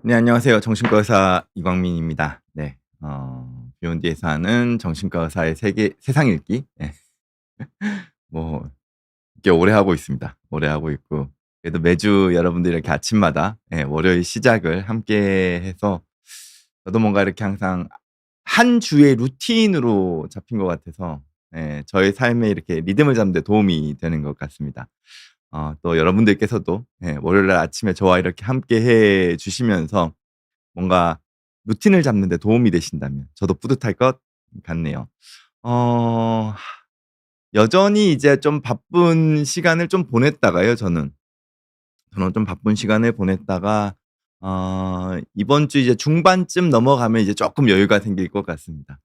네, 안녕하세요. 정신과 의사 이광민입니다. 네. 비욘디에서 하는 정신과 의사의 세상 읽기. 예. 뭐 꽤 오래 하고 있습니다. 오래 하고 있고 그래도 매주 여러분들이 이렇게 아침마다 월요일 시작을 함께 해서 저도 뭔가 이렇게 항상 한 주의 루틴으로 잡힌 것 같아서 저의 삶에 이렇게 리듬을 잡는 데 도움이 되는 것 같습니다. 또 여러분들께서도 월요일 날 아침에 저와 이렇게 함께 해 주시면서 뭔가 루틴을 잡는 데 도움이 되신다면 저도 뿌듯할 것 같네요. 어 여전히 이제 좀 바쁜 시간을 좀 보냈다가요 저는. 저는 좀 바쁜 시간을 보냈다가 이번 주 이제 중반쯤 넘어가면 이제 쪼끔 여유가 생길 것 같습니다.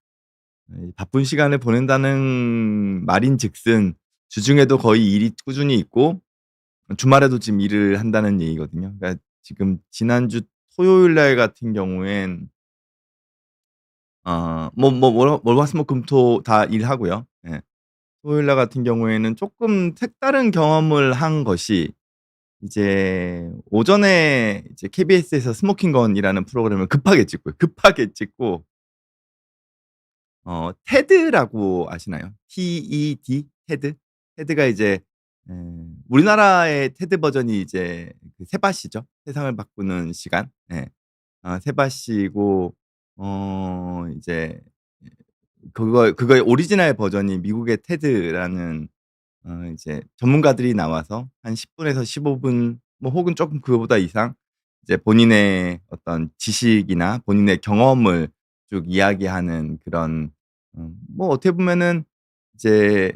바쁜 시간을 보낸다는 말인즉슨 주중에도 거의 일이 꾸준히 있고 주말에도 지금 일을 한다는 얘기거든요. 그러니까 지금 지난주 토요일 날 같은 경우엔 월, 화, 수, 목, 금, 토 다 일하고요. 예. 토요일 날 같은 경우에는 쪼끔 색다른 경험을 한 것이 이제 오전에 이제 KBS에서 스모킹 건이라는 프로그램을 급하게 찍고요. 급하게 찍고 테드라고 아시나요? TED? 테드? 테드가 이제 우리나라의 테드 버전이 이제 그 세바시죠. 세상을 바꾸는 시간. 예. 세바시고 이제 그거의 오리지널 버전이 미국의 테드라는 이제 전문가들이 나와서 한 10 분에서 15분 뭐 혹은 쪼끔 그거보다 이상 이제 본인의 어떤 지식이나 본인의 경험을 쭉 이야기하는 그런 뭐 어떻게 보면은 이제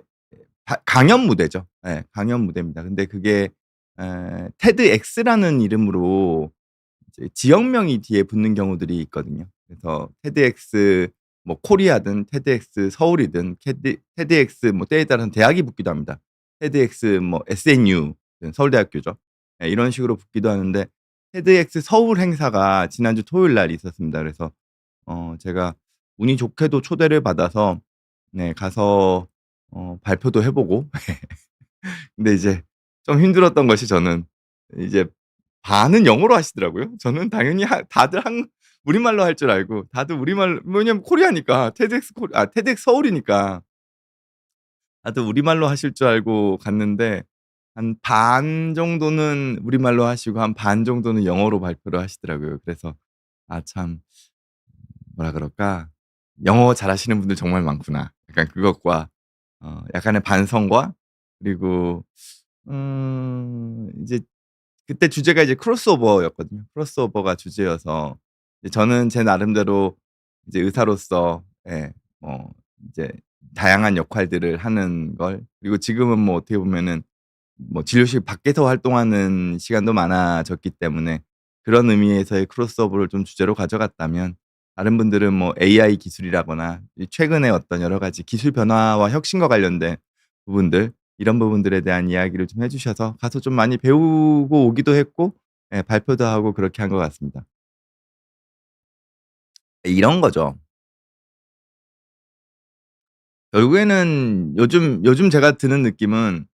강연 무대죠. 예. 강연 무대입니다. 근데 그게 테드엑스라는 이름으로 이제 지역명이 뒤에 붙는 경우들이 있거든요. 그래서 테드엑스 뭐 코리아든 테드엑스 서울이든 테드엑스 뭐 때에 따라서는 대학이 붙기도 합니다. 테드엑스 뭐 SNU 서울대학교죠. 예, 이런 식으로 붙기도 하는데 테드엑스 서울 행사가 지난주 토요일 날 있었습니다. 그래서 제가 운이 좋게도 초대를 받아서 네 가서 발표도 해 보고 근데 이제 좀 힘들었던 것이 저는 이제 반은 영어로 하시더라고요. 저는 당연히 다들 우리말로 할 줄 알고 다들 우리말로 왜냐면 코리아니까 테드엑스 서울이니까 다들 우리말로 하실 줄 알고 갔는데 한 반 정도는 우리말로 하시고 한 반 정도는 영어로 발표를 하시더라고요. 그래서 참 뭐라 그럴까? '영어 잘하시는 분들 정말 많구나.' 약간 그것과 약간의 반성과 그리고 이제 그때 주제가 이제 크로스오버였거든요. 크로스오버가 주제여서 이제 저는 제 나름대로 이제 의사로서 이제 다양한 역할들을 하는 걸 그리고 지금은 뭐 어떻게 보면은 뭐 진료실 밖에서 활동하는 시간도 많아졌기 때문에 그런 의미에서의 크로스오버를 좀 주제로 가져갔다면 다른 분들은 뭐 AI 기술이라거나 이 최근에 어떤 여러 가지 기술 변화와 혁신과 관련된 부분들 이런 부분들에 대한 이야기를 좀 해 주셔서 가서 좀 많이 배우고 오기도 했고 발표도 하고 그렇게 한 것 같습니다. 이런 거죠. 결국에는 요즘 제가 드는 느낌은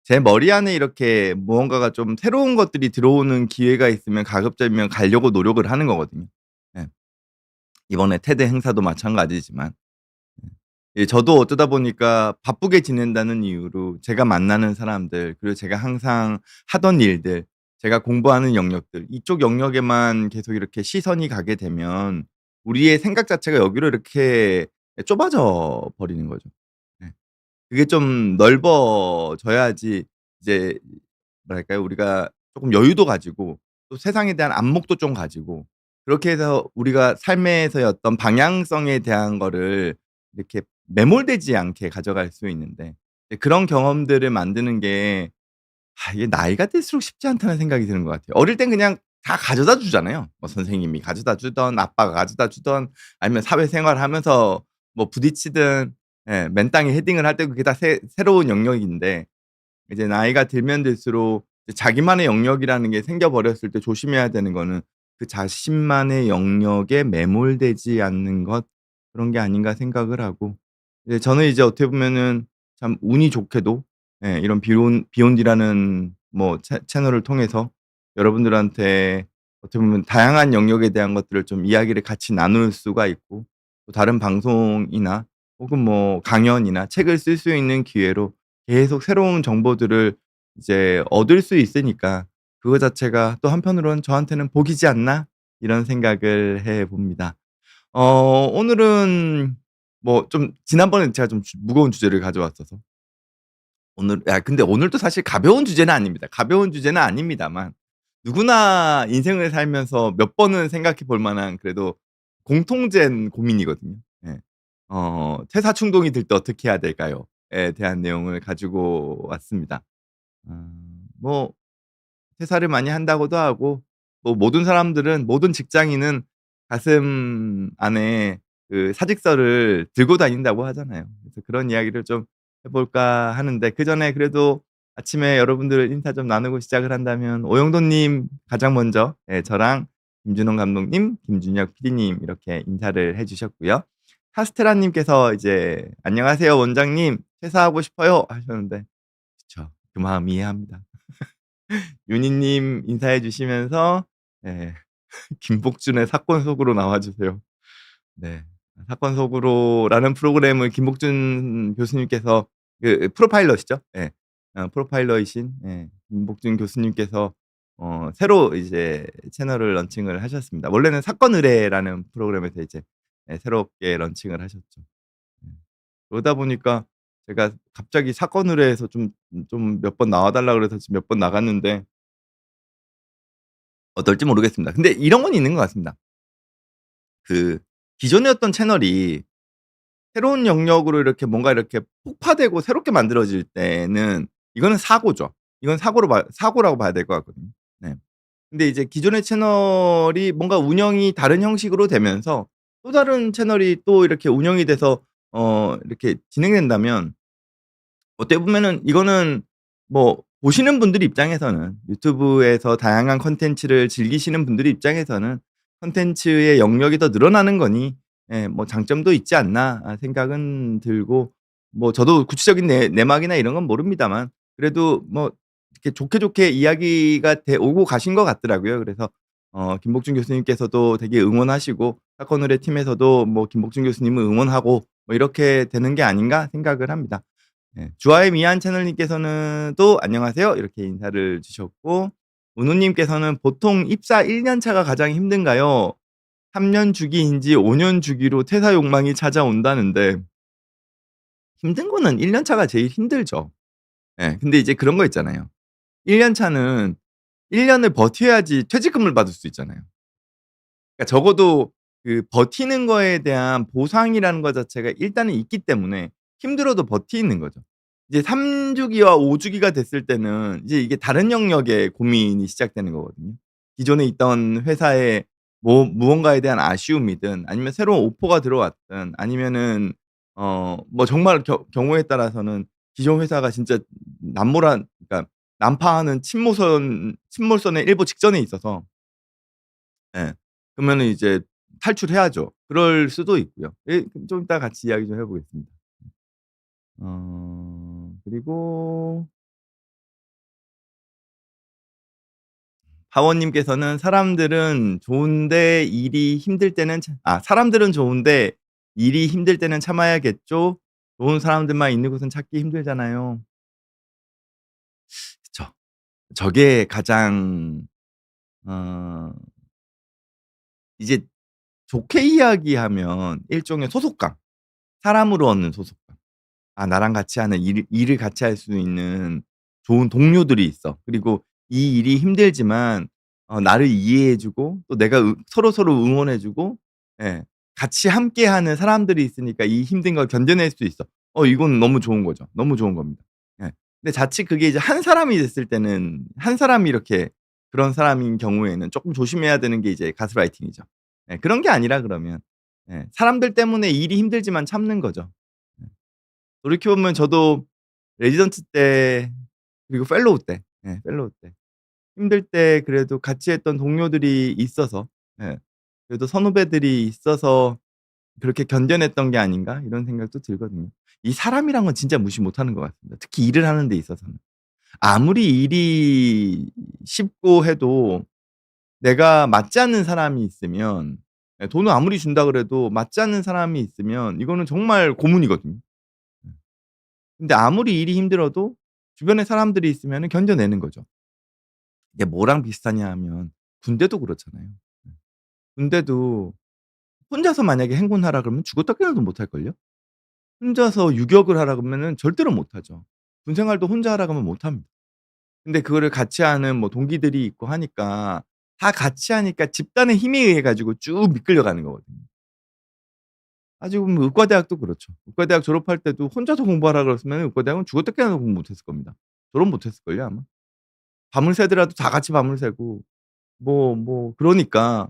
제 머리 안에 이렇게 무언가가 좀 새로운 것들이 들어오는 기회가 있으면 가급적이면 가려고 노력을 하는 거거든요. 예. 이번에 테드 행사도 마찬가지지만 저도 어쩌다 보니까 바쁘게 지낸다는 이유로 제가 만나는 사람들 그리고 제가 항상 하던 일들 제가 공부하는 영역들 이쪽 영역에만 계속 이렇게 시선이 가게 되면 우리의 생각 자체가 여기로 이렇게 좁아져 버리는 거죠. 네. 그게 좀 넓어져야지 이제 뭐랄까요? 우리가 쪼끔 여유도 가지고 또 세상에 대한 안목도 좀 가지고 그렇게 해서 우리가 삶에서의 어떤 방향성에 대한 거를 이렇게 매몰되지 않게 가져갈 수 있는데 그런 경험들을 만드는 게 이게 나이가 들수록 쉽지 않다는 생각이 드는 것 같아요. 어릴 땐 그냥 다 가져다 주잖아요. 뭐 선생님이 가져다 주든 아빠가 가져다 주든 아니면 사회생활하면서 뭐 부딪히든 맨땅에 헤딩을 할 때 그게 다 새로운 영역인데 이제 나이가 들면 들수록 이제 자기만의 영역이라는 게 생겨 버렸을 때 조심해야 되는 거는 그 자신만의 영역에 매몰되지 않는 것 그런 게 아닌가 생각을 하고 저는 이제 어떻게 보면은 참 운이 좋게도 이런 비욘디라는 뭐 채널을 통해서 여러분들한테 어떻게 보면 다양한 영역에 대한 것들을 좀 이야기를 같이 나눌 수가 있고 또 다른 방송이나 혹은 뭐 강연이나 책을 쓸 수 있는 기회로 계속 새로운 정보들을 이제 얻을 수 있으니까 그거 자체가 또 한편으로는 저한테는 복이지 않나 이런 생각을 해 봅니다. 오늘은 뭐 좀 지난번에 제가 좀 무거운 주제를 가져왔어서 근데 오늘도 사실 가벼운 주제는 아닙니다. 가벼운 주제는 아닙니다만 누구나 인생을 살면서 몇 번은 생각해 볼 만한 그래도 공통된 고민이거든요. 예. "퇴사 충동이 들 때 어떻게 해야 될까요?"에 대한 내용을 가지고 왔습니다. 뭐 퇴사를 많이 한다고도 하고 뭐 모든 사람들은 모든 직장인은 가슴 안에 그 사직서를 들고 다닌다고 하잖아요. 그래서 그런 이야기를 좀 해 볼까 하는데 그전에 그래도 아침에 여러분들 인사 좀 나누고 시작을 한다면 오영돈 님 가장 먼저 예 저랑 김준호 감독님, 김준혁 PD님 이렇게 인사를 해 주셨고요. 카스테라 님께서 이제 "안녕하세요 원장님. 퇴사하고 싶어요." 하셨는데 그쵸. 그 마음 이해합니다. 윤희 님 인사해 주시면서 예 김복준의 사건 속으로 나와 주세요. 네. 사건 속으로라는 프로그램을 김복준 교수님께서 프로파일러시죠? 예. 프로파일러이신 예 김복준 교수님께서 새로 이제 채널을 런칭을 하셨습니다. 원래는 사건 의뢰라는 프로그램에서 이제 예 새롭게 런칭을 하셨죠. 음. 그러다 보니까 제가 갑자기 사건 의뢰에서 좀 몇 번 나와 달라 그래서 지금 몇 번 나갔는데 어떨지 모르겠습니다. 근데 이런 건 있는 것 같습니다. 그 기존에 어떤 채널이 새로운 영역으로 이렇게 뭔가 이렇게 폭파되고 새롭게 만들어질 때는 이거는 사고죠. 이건 사고라고 봐야 될 것 같거든요. 네. 근데 이제 기존의 채널이 뭔가 운영이 다른 형식으로 되면서 또 다른 채널이 또 이렇게 운영이 돼서 이렇게 진행된다면 어떻게 보면은 이거는 뭐 보시는 분들 입장에서는 유튜브에서 다양한 콘텐츠를 즐기시는 분들 입장에서는 '콘텐츠의 영역이 더 늘어나는 거니 예 뭐 장점도 있지 않나.' 생각은 들고 뭐 저도 구체적인 내막이나 이런 건 모릅니다만 그래도 뭐 이렇게 좋게 이야기가 오고 가신 것 같더라고요. 그래서 김복준 교수님께서도 되게 응원하시고 사건 의뢰 팀에서도 뭐 김복준 교수님을 응원하고 뭐 이렇게 되는 게 아닌가 생각을 합니다. 네. 주아의 미안 채널님께서는 또 "안녕하세요." 이렇게 인사를 주셨고 은우 님께서는 "보통 입사 1년 차가 가장 힘든가요? 3년 주기인지 5년 주기로 퇴사 욕망이 찾아온다는데" 힘든 거는 1년 차가 제일 힘들죠. 예. 근데 이제 그런 거 있잖아요. 1년 차는 1 년을 버텨야지 퇴직금을 받을 수 있잖아요. 그러니까 적어도 그 버티는 거에 대한 보상이라는 것 자체가 일단은 있기 때문에 힘들어도 버티는 거죠. 이제 3 주기와 5 주기가 됐을 때는 이제 이게 다른 영역의 고민이 시작되는 거거든요. 기존에 있던 회사의 뭐 무언가에 대한 아쉬움이든 아니면 새로운 오퍼가 들어왔든 아니면은 뭐 정말 경우에 따라서는 기존 회사가 진짜 남모란 그러니까 난파하는 침몰선의 일보 직전에 있어서 예. 그러면은 이제 탈출해야죠. 그럴 수도 있고요. 예 좀 이따 같이 이야기 좀 해 보겠습니다. 그리고 하원님께서는 "사람들은 좋은데 일이 힘들 때는 참아야겠죠. 좋은 사람들만 있는 곳은 찾기 힘들잖아요." 그쵸. 저게 가장 어 이제 좋게 이야기하면 일종의 소속감, 사람으로 얻는 소속감. 아 나랑 같이 하는 일을 같이 할 수 있는 좋은 동료들이 있어. 그리고 이 일이 힘들지만 나를 이해해 주고 또 내가 서로서로 응원해 주고 예 같이 함께하는 사람들이 있으니까 이 힘든 걸 견뎌낼 수 있어. 이건 너무 좋은 거죠. 너무 좋은 겁니다. 예. 근데 자칫 그게 이제 한 사람이 됐을 때는 한 사람이 이렇게 그런 사람인 경우에는 쪼끔 조심해야 되는 게 이제 가스라이팅이죠. 예 그런 게 아니라 그러면 예 사람들 때문에 일이 힘들지만 참는 거죠. 예. 돌이켜 보면 저도 레지던트 때 그리고 펠로우 때 펠로우 때 힘들 때 그래도 같이 했던 동료들이 있어서 예 그래도 선후배들이 있어서 그렇게 견뎌냈던 게 아닌가 이런 생각도 들거든요. 이 사람이란 건 진짜 무시 못하는 것 같습니다. 특히 일을 하는 데 있어서는. 아무리 일이 쉽고 해도 내가 맞지 않는 사람이 있으면 예 돈을 아무리 준다 그래도 맞지 않는 사람이 있으면 이거는 정말 고문이거든요. 예. 근데 아무리 일이 힘들어도 주변에 사람들이 있으면은 견뎌내는 거죠. 이게 뭐랑 비슷하냐 하면 군대도 그렇잖아요. 예. 군대도 혼자서 만약에 행군하라 그러면 죽었다 깨어나도 못할걸요? 혼자서 유격을 하라 그러면은 절대로 못하죠. 군 생활도 혼자 하라 그러면 못합니다. 근데 그거를 같이 하는 뭐 동기들이 있고 하니까 다 같이 하니까 집단의 힘에 의해 가지고 쭉 이끌려 가는 거거든요. 따지고 보면 의과대학도 그렇죠. 의과대학 졸업할 때도 혼자서 공부하라 그랬으면 의과대학은 죽었다 깨어나도 공부 못 했을 겁니다. 졸업 못 했을걸요 아마. 밤을 새더라도 다 같이 밤을 새고 그러니까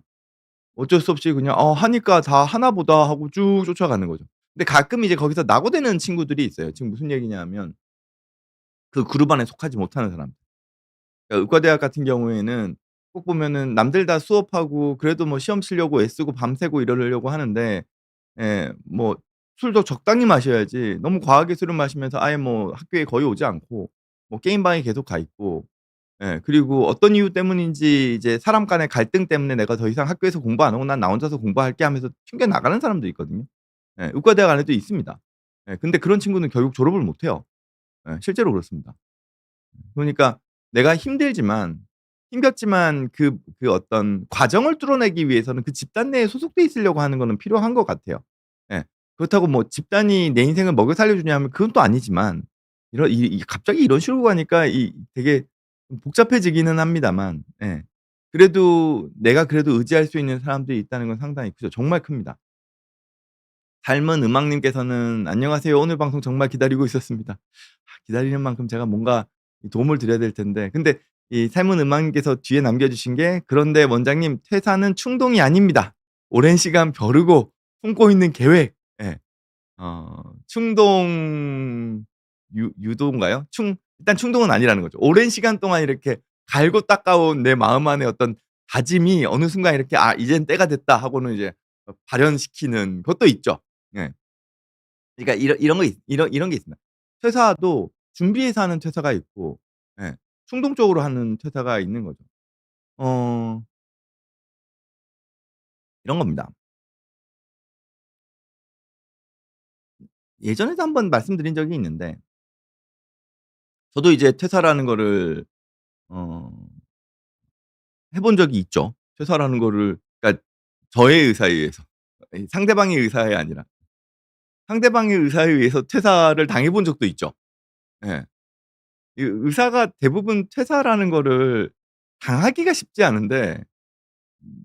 어쩔 수 없이 그냥 '하니까 다 하나 보다.' 하고 쭉 쫓아가는 거죠. 근데 가끔 이제 거기서 낙오되는 친구들이 있어요. 지금 무슨 얘기냐 하면 그 그룹 안에 속하지 못하는 사람들. 그러니까 의과대학 같은 경우에는 꼭 보면은 남들 다 수업하고 그래도 뭐 시험 치려고 애쓰고 밤새고 이러려고 하는데 뭐 술도 적당히 마셔야지 너무 과하게 술을 마시면서 아예 뭐 학교에 거의 오지 않고 뭐 게임방에 계속 가 있고 그리고 어떤 이유 때문인지 이제 사람 간의 갈등 때문에 '내가 더 이상 학교에서 공부 안 하고 난 나 혼자서 공부할게.' 하면서 튕겨 나가는 사람도 있거든요. 의과대학 안에도 있습니다. 근데 그런 친구는 결국 졸업을 못 해요. 실제로 그렇습니다. 그러니까 내가 힘들지만 그 어떤 과정을 뚫어내기 위해서는 그 집단 내에 소속돼 있으려고 하는 거는 필요한 것 같아요. 예. 그렇다고 뭐 집단이 내 인생을 먹여 살려 주냐 하면 그건 또 아니지만 갑자기 이런 식으로 가니까 이 되게 좀 복잡해지기는 합니다만 그래도 의지할 수 있는 사람들이 있다는 건 상당히 크죠. 정말 큽니다. 닮은 음악님께서는 "안녕하세요. 오늘 방송 정말 기다리고 있었습니다." 기다리는 만큼 제가 뭔가 이 도움을 드려야 될 텐데 근데 이 삶은 음악님께서 뒤에 남겨 주신 게 "그런데 원장님 퇴사는 충동이 아닙니다. 오랜 시간 벼르고 품고 있는 계획." 예. 충동 유도인가요? 일단 충동은 아니라는 거죠. 오랜 시간 동안 이렇게 갈고 닦아온 내 마음 안의 어떤 다짐이 어느 순간 이렇게 '아 이젠 때가 됐다.' 하고는 이제 발현시키는 것도 있죠. 예. 그러니까 이런 게 있습니다. 퇴사도 준비해서 하는 퇴사가 있고 예 충동적으로 하는 퇴사가 있는 거죠. 어 이런 겁니다. 예전에도 한번 말씀드린 적이 있는데 저도 이제 퇴사라는 거를 어 해본 적이 있죠. 퇴사라는 거를 그러니까 저의 의사에 의해서 상대방의 의사에 아니라 상대방의 의사에 의해서 퇴사를 당해 본 적도 있죠. 예. 이 의사가 대부분 퇴사라는 거를 당하기가 쉽지 않은데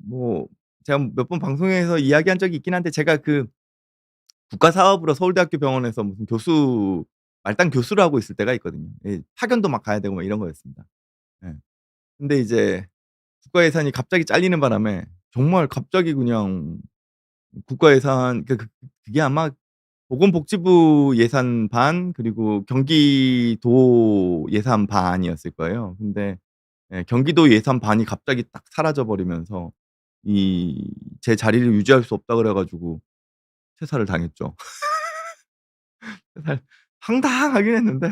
뭐 제가 몇 번 방송에서 이야기한 적이 있긴 한데 제가 그 국가 사업으로 서울대학교 병원에서 무슨 말단 교수를 하고 있을 때가 있거든요. 파견도 막 가야 되고 막 이런 거였습니다. 예. 근데 이제 국가 예산이 갑자기 잘리는 바람에 정말 갑자기 그냥 국가 예산 그게 아마 보건복지부 예산 반 그리고 경기도 예산 반이었을 거예요. 근데 경기도 예산 반이 갑자기 딱 사라져 버리면서 이 제 자리를 유지할 수 없다 그래 가지고 퇴사를 당했죠. 퇴사를 황당하긴 했는데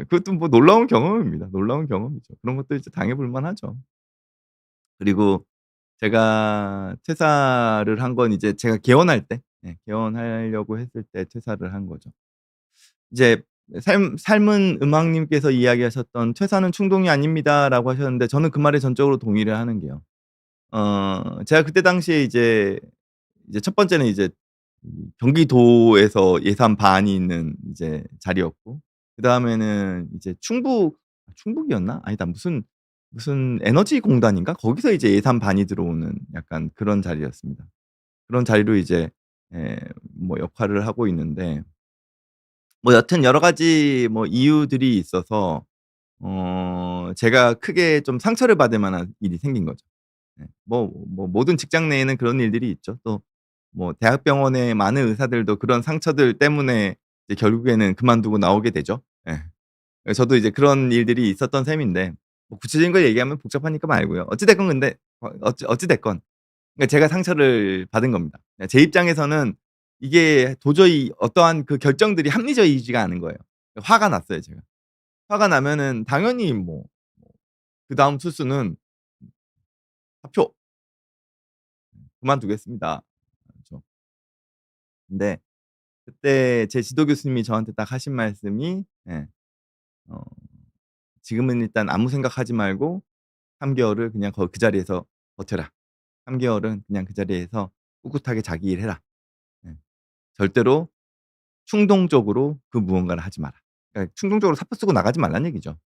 그것도 뭐 놀라운 경험입니다. 놀라운 경험이죠. 그런 것도 이제 당해 볼 만하죠. 그리고 제가 퇴사를 한 건 이제 제가 개원할 때 개원하려고 했을 때 퇴사를 한 거죠. 이제 삶은 음악님께서 이야기하셨던 "퇴사는 충동이 아닙니다."라고 하셨는데 저는 그 말에 전적으로 동의를 하는 게요. 제가 그때 당시에 이제 첫 번째는 이제 경기도에서 예산 반이 있는 이제 자리였고 그다음에는 이제 충북이었나? 아니다. 무슨 에너지 공단인가? 거기서 이제 예산 반이 들어오는 약간 그런 자리였습니다. 그런 자리로 이제 예 역할을 하고 있는데 여튼 여러 가지 이유들이 있어서 제가 크게 좀 상처를 받을 만한 일이 생긴 거죠. 모든 직장 내에는 그런 일들이 있죠. 또 대학병원의 많은 의사들도 그런 상처들 때문에 이제 결국에는 그만두고 나오게 되죠. 예. 저도 이제 그런 일들이 있었던 셈인데 구체적인 걸 얘기하면 복잡하니까 말고요. 어찌 됐건 근데 어찌 됐건 그러니까 제가 상처를 받은 겁니다. 제 입장에서는 이게 도저히 어떠한 그 결정들이 합리적이지가 않은 거예요. 화가 났어요 제가. 화가 나면은 당연히 그다음 투수는 "사표. 그만두겠습니다." 그렇죠. 근데 그때 제 지도 교수님이 저한테 딱 하신 말씀이 예 어 "지금은 일단 아무 생각하지 말고 3 개월을 그냥 그 자리에서 버텨라. 3 개월은 그냥 그 자리에서 꿋꿋하게 자기 일 해라. 예. 절대로 충동적으로 그 무언가를 하지 마라." 그러니까 충동적으로 사표 쓰고 나가지 말라는 얘기죠.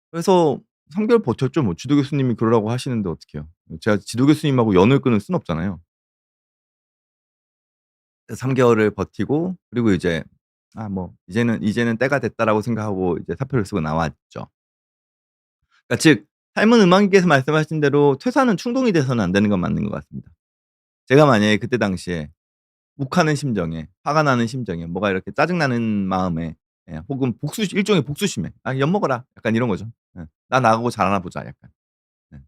그래서 3 개월 버텼죠 뭐. 지도 교수님이 그러라고 하시는데 어떡해요. 제가 지도 교수님하고 연을 끊을 수는 없잖아요. 그래서 3 개월을 버티고 그리고 이제 '아 뭐 이제는 때가 됐다.'라고 생각하고 이제 사표를 쓰고 나왔죠. 그러니까 즉 삶은 음악님께서 말씀하신 대로 퇴사는 충동이 돼서는 안 되는 건 맞는 것 같습니다. 제가 만약에 그때 당시에 욱하는 심정에 화가 나는 심정에 뭐가 이렇게 짜증 나는 마음에 예 혹은 일종의 복수심에 '아 엿 먹어라.' 약간 이런 거죠. 예. '나 나하고 잘하나 보자.' 약간. 예.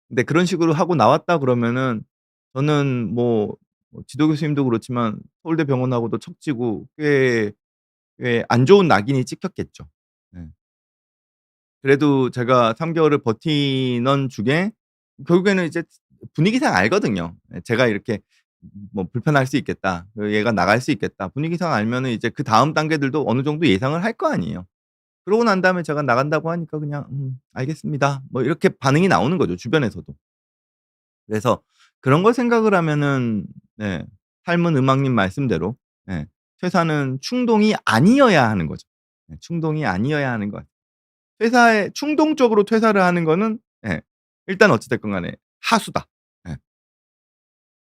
근데 그런 식으로 하고 나왔다 그러면은 저는 뭐 지도 교수님도 그렇지만 서울대 병원하고도 척지고 꽤 안 좋은 낙인이 찍혔겠죠. 예. 그래도 제가 3 개월을 버티는 중에 결국에는 이제 분위기상 알거든요. 예 제가 이렇게 뭐 '불편할 수 있겠다. 얘가 나갈 수 있겠다.' 분위기상 알면은 이제 그다음 단계들도 어느 정도 예상을 할 거 아니에요. 그러고 난 다음에 제가 나간다고 하니까 그냥 알겠습니다." 뭐 이렇게 반응이 나오는 거죠 주변에서도. 그래서 그런 걸 생각을 하면은 네 삶은 음악님 말씀대로 예 퇴사는 충동이 아니어야 하는 거죠. 네 충동이 아니어야 하는 것 퇴사에 충동적으로 퇴사를 하는 거는 예 일단 어찌 됐건 간에 하수다. 예.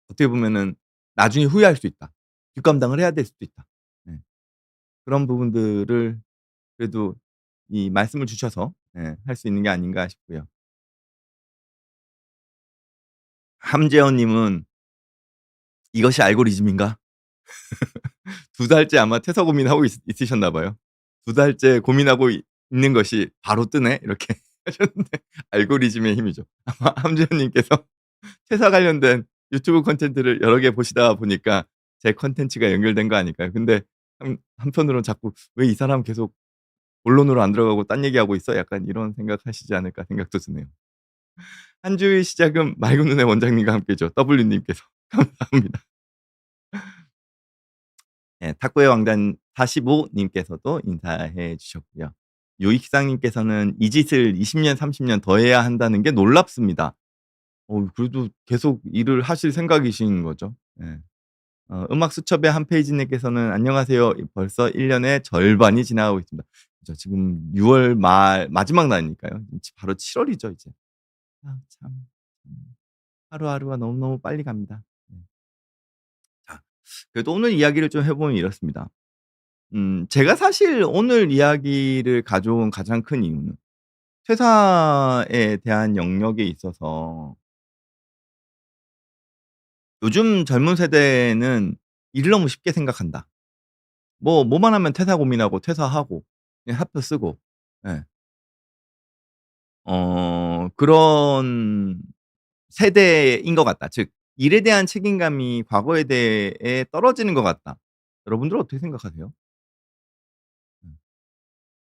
어떻게 보면은 나중에 후회할 수 있다. 뒷감당을 해야 될 수도 있다. 예. 그런 부분들을 그래도 이 말씀을 주셔서 예 할 수 있는 게 아닌가 싶고요. 함재원 님은 "이것이 알고리즘인가?" 2 달째 아마 퇴사 고민하고 있으셨나 봐요. "2 달째 고민하고 있는 것이 바로 뜨네." 이렇게 하셨는데 알고리즘의 힘이죠. 아마 함재원 님께서 퇴사 관련된 유튜브 콘텐츠를 여러 개 보시다 보니까 제 콘텐츠가 연결된 거 아닐까요? 근데 한편으로는 자꾸 '왜 이 사람 계속 본론으로 안 들어가고 딴 얘기하고 있어?' 약간 이런 생각하시지 않을까 생각도 드네요. 한 주의 시작은 맑은 눈의 원장님과 함께죠. W 님께서. 감사합니다. 예 탁구의 왕자 45 님께서도 인사해 주셨고요. 요익상 님께서는 "이 짓을 20 년, 30년 더 해야 한다는 게 놀랍습니다." 그래도 계속 일을 하실 생각이신 거죠. 예. 음악 수첩의 한 페이지 님께서는 "안녕하세요. 벌써 1 년의 절반이 지나가고 있습니다." 그죠. 지금 6월 말 마지막 날이니까요. 바로 7 월이죠 이제. 아 참. 하루하루가 너무너무 빨리 갑니다. 네. 자 그래도 오늘 이야기를 좀 해 보면 이렇습니다. 제가 사실 오늘 이야기를 가져온 가장 큰 이유는 퇴사에 대한 영역에 있어서 요즘 젊은 세대는 일을 너무 쉽게 생각한다. 뭐만 하면 퇴사 고민하고 퇴사하고 그냥 사표 쓰고 예. 그런 세대인 것 같다. 즉 '일에 대한 책임감이 과거에 대해 떨어지는 것 같다.' 여러분들은 어떻게 생각하세요? 음.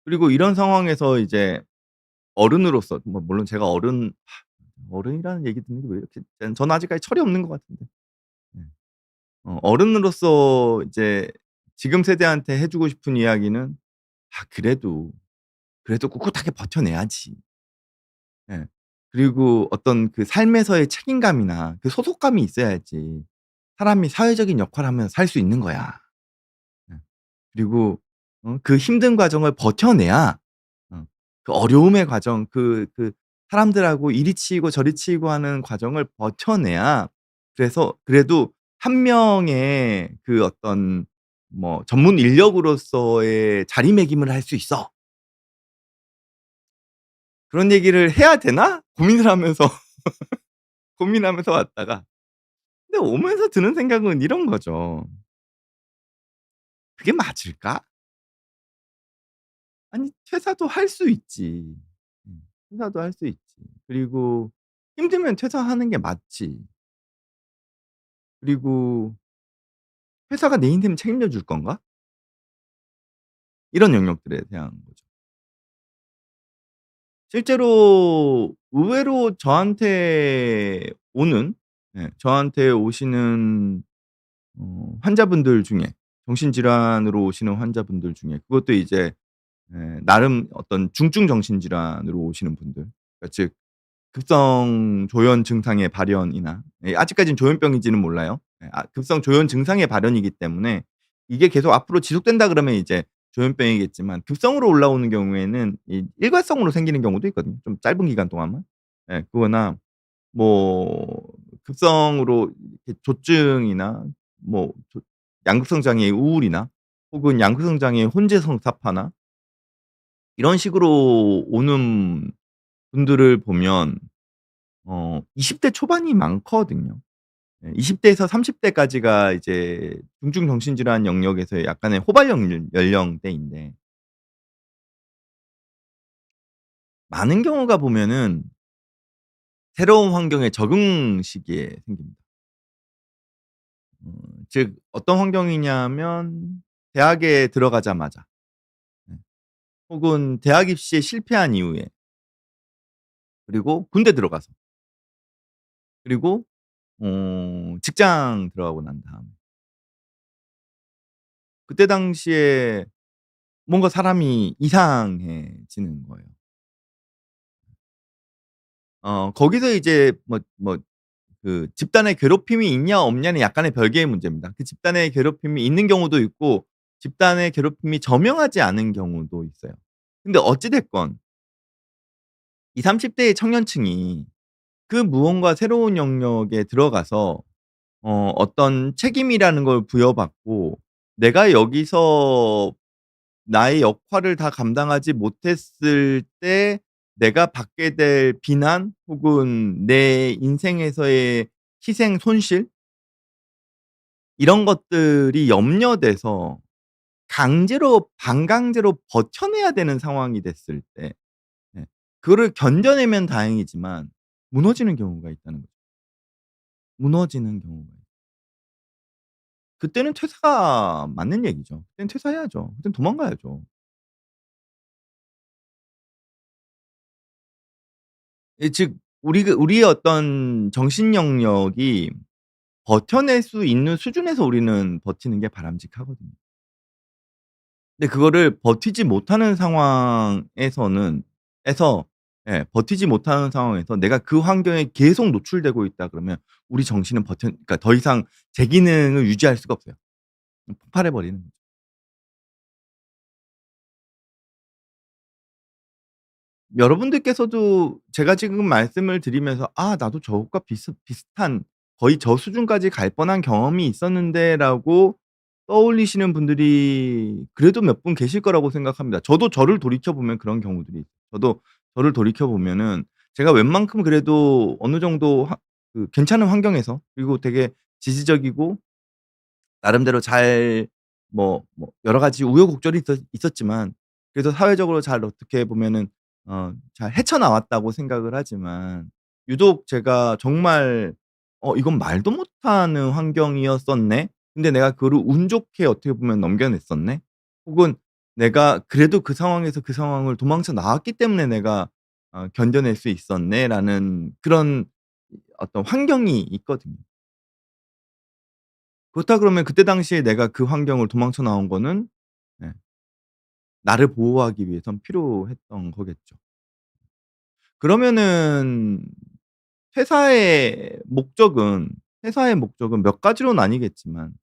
그리고 이런 상황에서 이제 어른으로서 뭐 물론 제가 어른이라는 얘기 듣는 게 왜 이렇게 저는 아직까지 철이 없는 것 같은데. 예. 어른으로서 이제 지금 세대한테 해 주고 싶은 이야기는 '아 그래도 꿋꿋하게 버텨내야지.' 예. 그리고 어떤 그 삶에서의 책임감이나 그 소속감이 있어야지 사람이 사회적인 역할을 하면서 살 수 있는 거야. 예. 그리고 그 힘든 과정을 버텨내야 그 어려움의 과정 그 사람들하고 이리 치이고 저리 치이고 하는 과정을 버텨내야 그래서 그래도 한 명의 그 어떤 뭐 '전문 인력으로서의 자리매김을 할 수 있어.' 그런 얘기를 해야 되나? 고민을 하면서 고민하면서 왔다가 근데 오면서 드는 생각은 이런 거죠. '그게 맞을까? 아니 퇴사도 할 수 있지. 퇴사도 할 수 있지. 그리고 힘들면 퇴사하는 게 맞지. 그리고 회사가 내 인생 책임져 줄 건가?' 이런 영역들에 대한 거죠. 실제로 의외로 저한테 오시는 환자분들 중에 정신질환으로 오시는 환자분들 중에 그것도 이제 나름 어떤 중증 정신질환으로 오시는 분들, 그러니까 즉 급성 조현 증상의 발현이나 아직까지는 조현병인지는 몰라요. 급성 조현 증상의 발현이기 때문에 이게 계속 앞으로 지속된다 그러면 이제 조현병이겠지만, 급성으로 올라오는 경우에는 이 일괄성으로 생기는 경우도 있거든요, 좀 짧은 기간 동안만. 그거나 뭐 급성으로 이렇게 조증이나 뭐 양극성 장애의 우울이나 혹은 양극성 장애의 혼재성 사파나 이런 식으로 오는 분들을 보면 20대 초반이 많거든요. 20 대에서 30 대까지가 이제 중증 정신질환 영역에서의 약간의 호발 연령대인데, 많은 경우가 보면은 새로운 환경에 적응 시기에 생깁니다. 즉 어떤 환경이냐면 대학에 들어가자마자, 네, 혹은 대학 입시에 실패한 이후에, 그리고 군대 들어가서, 그리고 직장 들어가고 난 다음에, 그때 당시에 뭔가 사람이 이상해지는 거예요. 거기서 이제 그 집단의 괴롭힘이 있냐 없냐는 약간의 별개의 문제입니다. 그 집단의 괴롭힘이 있는 경우도 있고 집단의 괴롭힘이 저명하지 않은 경우도 있어요. 근데 어찌 됐건 20-30 대의 청년층이 그 무언가 새로운 영역에 들어가서 어떤 책임이라는 걸 부여받고, 내가 여기서 나의 역할을 다 감당하지 못했을 때 내가 받게 될 비난 혹은 내 인생에서의 희생, 손실, 이런 것들이 염려돼서 강제로 반강제로 버텨내야 되는 상황이 됐을 때, 예, 그거를 견뎌내면 다행이지만 무너지는 경우가 있다는 거죠. 무너지는 경우가 있 그때는 퇴사가 맞는 얘기죠. 그때는 퇴사해야죠. 그땐 도망가야죠. 즉 우리의 어떤 정신 영역이 버텨낼 수 있는 수준에서 우리는 버티는 게 바람직하거든요. 근데 그거를 버티지 못하는 상황에서는 에서 예, 버티지 못하는 상황에서 내가 그 환경에 계속 노출되고 있다 그러면 우리 정신은 그러니까 더 이상 제 기능을 유지할 수가 없어요. 폭발해 버리는 거죠. 여러분들께서도 제가 지금 말씀을 드리면서 '아 나도 저것과 비슷한 거의 저 수준까지 갈 뻔한 경험이 있었는데.'라고 떠올리시는 분들이 그래도 몇 분 계실 거라고 생각합니다. 저도 저를 돌이켜 보면 그런 경우들이 있어요. 저도 저를 돌이켜 보면은 제가 웬만큼 그래도 어느 정도 괜찮은 환경에서, 그리고 되게 지지적이고 나름대로 잘 여러 가지 우여곡절이 있었지만 그래도 사회적으로 잘 어떻게 보면은 잘 헤쳐나왔다고 생각을 하지만, 유독 제가 정말 '이건 말도 못하는 환경이었었네. 근데 내가 그거를 운 좋게 어떻게 보면 넘겨냈었네.' 혹은 '내가 그래도 그 상황에서 그 상황을 도망쳐 나왔기 때문에 내가 견뎌낼 수 있었네.'라는 그런 어떤 환경이 있거든요. 그렇다 그러면 그때 당시에 내가 그 환경을 도망쳐 나온 거는, 네, 나를 보호하기 위해선 필요했던 거겠죠. 그러면은 퇴사의 목적은 퇴사의 목적은 몇 가지로 나뉘겠지만,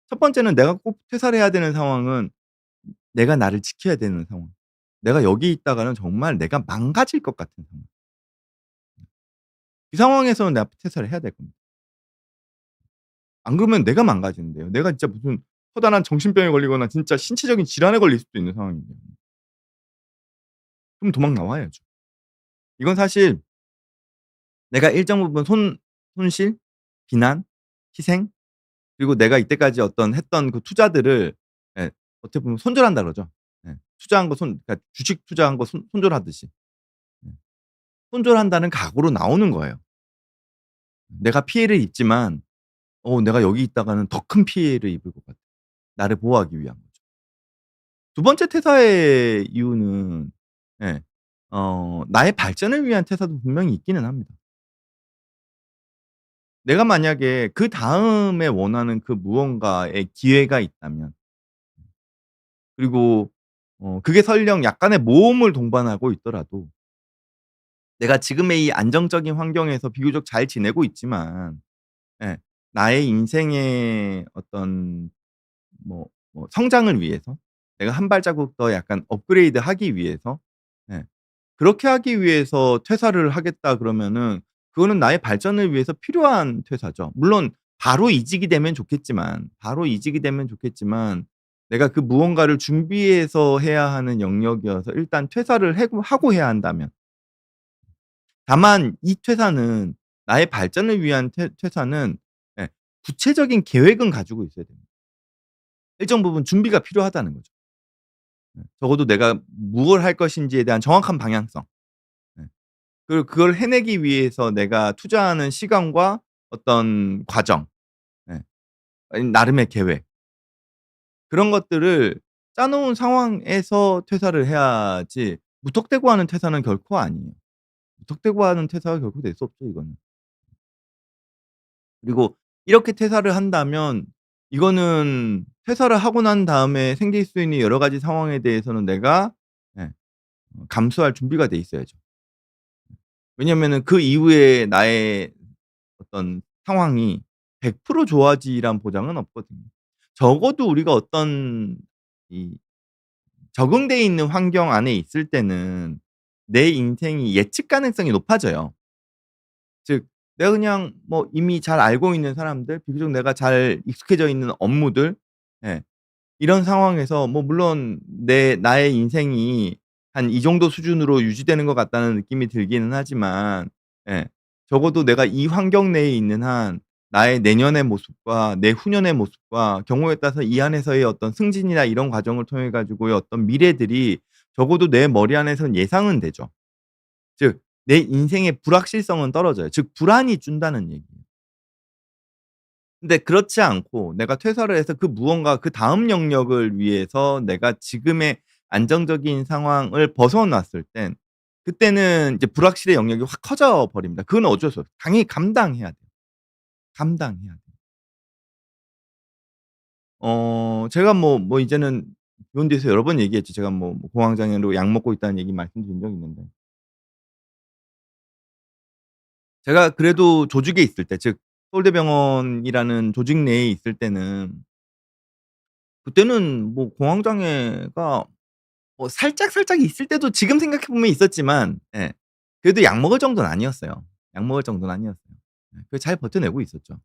첫 번째는 내가 꼭 퇴사를 해야 되는 상황은 내가 나를 지켜야 되는 상황. 내가 여기 있다가는 정말 내가 망가질 것 같은 상황. 이 상황에서는 내가 퇴사를 해야 될 겁니다. 안 그러면 내가 망가지는데요. 내가 진짜 무슨 커다란 정신병에 걸리거나 진짜 신체적인 질환에 걸릴 수도 있는 상황인데요. 그럼 도망 나와야죠. 이건 사실 내가 일정 부분 손실, 비난, 희생, 그리고 내가 이때까지 어떤 했던 그 투자들을, 예, 어떻게 보면 손절한다 그러죠. 예. 투자한 거 그러니까 주식 투자한 거 손절하듯이. 예. 손절한다는 각오로 나오는 거예요. 내가 피해를 입지만 내가 여기 있다가는 더 큰 피해를 입을 것 같아. 나를 보호하기 위한 거죠. 두 번째 퇴사의 이유는, 예, 나의 발전을 위한 퇴사도 분명히 있기는 합니다. 내가 만약에 그다음에 원하는 그 무언가의 기회가 있다면, 그리고 그게 설령 약간의 모험을 동반하고 있더라도 내가 지금의 이 안정적인 환경에서 비교적 잘 지내고 있지만, 예, 나의 인생의 어떤 성장을 위해서, 내가 한 발자국 더 약간 업그레이드하기 위해서, 예, 그렇게 하기 위해서 퇴사를 하겠다 그러면은 그거는 나의 발전을 위해서 필요한 퇴사죠. 물론 바로 이직이 되면 좋겠지만 내가 그 무언가를 준비해서 해야 하는 영역이어서 일단 퇴사를 해고 하고 해야 한다면, 다만 이 퇴사는 나의 발전을 위한 퇴사는, 예, 구체적인 계획은 가지고 있어야 됩니다. 일정 부분 준비가 필요하다는 거죠. 적어도 내가 무엇을 할 것인지에 대한 정확한 방향성. 예. 그리고 그걸 해내기 위해서 내가 투자하는 시간과 어떤 과정, 예, 아니 나름의 계획, 그런 것들을 짜 놓은 상황에서 퇴사를 해야지 무턱대고 하는 퇴사는 결코 아니에요. 무턱대고 하는 퇴사가 결코 될 수 없죠, 이거는. 그리고 이렇게 퇴사를 한다면 이거는 퇴사를 하고 난 다음에 생길 수 있는 여러 가지 상황에 대해서는 내가, 예, 감수할 준비가 돼 있어야죠. 왜냐면은 그 이후에 나의 어떤 상황이 100% 좋아지리란 보장은 없거든요. 적어도 우리가 어떤 이 적응돼 있는 환경 안에 있을 때는 내 인생이 예측 가능성이 높아져요. 즉 내가 그냥 이미 잘 알고 있는 사람들, 비교적 내가 잘 익숙해져 있는 업무들, 예, 이런 상황에서 물론 내 나의 인생이 한 이 정도 수준으로 유지되는 것 같다는 느낌이 들기는 하지만, 예, 적어도 내가 이 환경 내에 있는 한 나의 내년의 모습과 내후년의 모습과 경우에 따라서 이 안에서의 어떤 승진이나 이런 과정을 통해 가지고의 어떤 미래들이 적어도 내 머리 안에서는 예상은 되죠. 즉 내 인생의 불확실성은 떨어져요. 즉 불안이 준다는 얘기예요. 근데 그렇지 않고 내가 퇴사를 해서 그 무언가 그다음 영역을 위해서 내가 지금의 안정적인 상황을 벗어났을 땐, 그때는 이제 불확실의 영역이 확 커져 버립니다. 그건 어쩔 수 없어요. 당연히 감당해야 돼요. 감당해야 돼요. 제가 이제는 이런 데서 여러 번 얘기했죠. 제가 공황장애로 약 먹고 있다는 얘기 말씀드린 적이 있는데, 제가 그래도 조직에 있을 때, 즉 서울대병원이라는 조직 내에 있을 때는, 그때는 공황장애가 살짝살짝 있을 때도 지금 생각해 보면 있었지만, 예, 그래도 약 먹을 정도는 아니었어요. 약 먹을 정도는 아니었어요. 예, 그래서 잘 버텨내고 있었죠.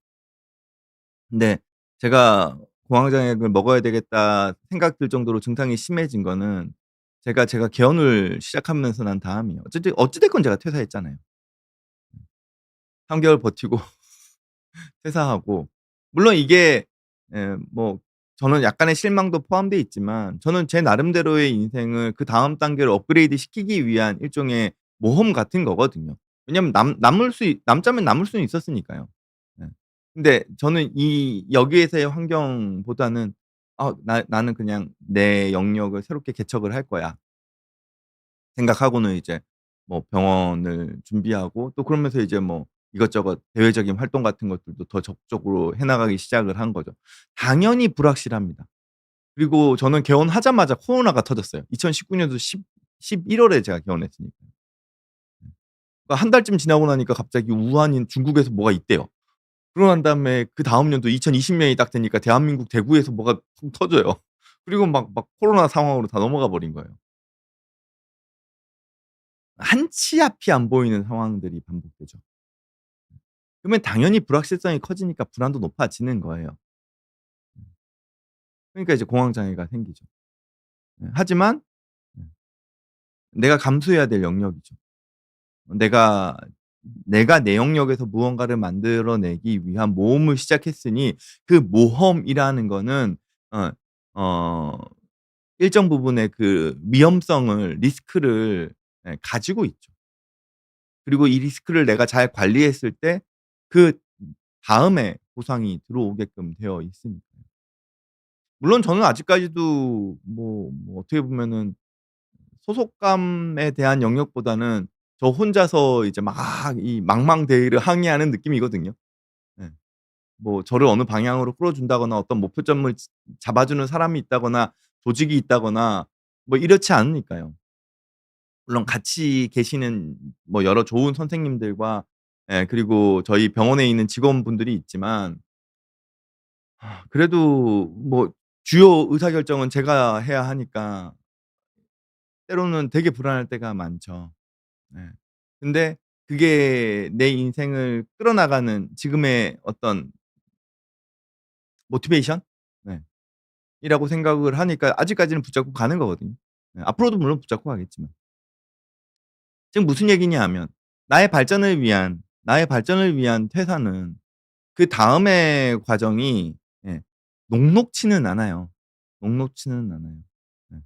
근데 제가 '공황장약을 먹어야 되겠다.' 생각 들 정도로 증상이 심해진 거는 제가 개원을 시작하면서 난 다음이에요. 어찌 됐건 제가 퇴사했잖아요. 3 개월 버티고 퇴사하고, 물론 이게, 저는 약간의 실망도 포함되어 있지만 저는 제 나름대로의 인생을 그다음 단계로 업그레이드 시키기 위한 일종의 모험 같은 거거든요. 왜냐하면 남자면 남을 수는 있었으니까요. 예. 근데 저는 여기에서의 환경보다는 '나는 그냥 내 영역을 새롭게 개척을 할 거야.' 생각하고는 이제 병원을 준비하고, 또 그러면서 이제 이것저것 대외적인 활동 같은 것들도 더 적극적으로 해 나가기 시작을 한 거죠. 당연히 불확실합니다. 그리고 저는 개원하자마자 코로나가 터졌어요. 2019 년도 11 월에 제가 개원했으니까요. 그러니까 한 달쯤 지나고 나니까 갑자기 우한인 중국에서 뭐가 있대요. 그러고 난 다음에 그다음 연도 2020 년이 딱 되니까 대한민국 대구에서 뭐가 펑 터져요. 그리고 막 코로나 상황으로 다 넘어가 버린 거예요. 한 치 앞이 안 보이는 상황들이 반복되죠. 그러면 당연히 불확실성이 커지니까 불안도 높아지는 거예요. 그러니까 이제 공황 장애가 생기죠. 하지만 내가 감수해야 될 영역이죠. 내가 내 영역에서 무언가를 만들어내기 위한 모험을 시작했으니 그 모험이라는 거는 어 어 일정 부분의 그 위험성을, 리스크를, 가지고 있죠. 그리고 이 리스크를 내가 잘 관리했을 때 그다음에 보상이 들어오게끔 되어 있으니까요. 물론 저는 아직까지도 어떻게 보면은 소속감에 대한 영역보다는 저 혼자서 이제 막 이 망망대해를 항해하는 느낌이거든요. 예. 뭐 저를 어느 방향으로 끌어준다거나 어떤 목표점을 잡아주는 사람이 있다거나 조직이 있다거나 뭐 이렇지 않으니까요. 물론 같이 계시는 뭐 여러 좋은 선생님들과 그리고 저희 병원에 있는 직원분들이 있지만 그래도 뭐 주요 의사결정은 제가 해야 하니까 때로는 되게 불안할 때가 많죠. 네. 근데 그게 내 인생을 끌어나가는 지금의 어떤 모티베이션? 네. 이라고 생각을 하니까 아직까지는 붙잡고 가는 거거든요. 네. 앞으로도 물론 붙잡고 가겠지만. 지금 무슨 얘기냐 하면 나의 발전을 위한 퇴사는 그다음의 과정이 예 녹록지는 않아요. 녹록지는 않아요. 네.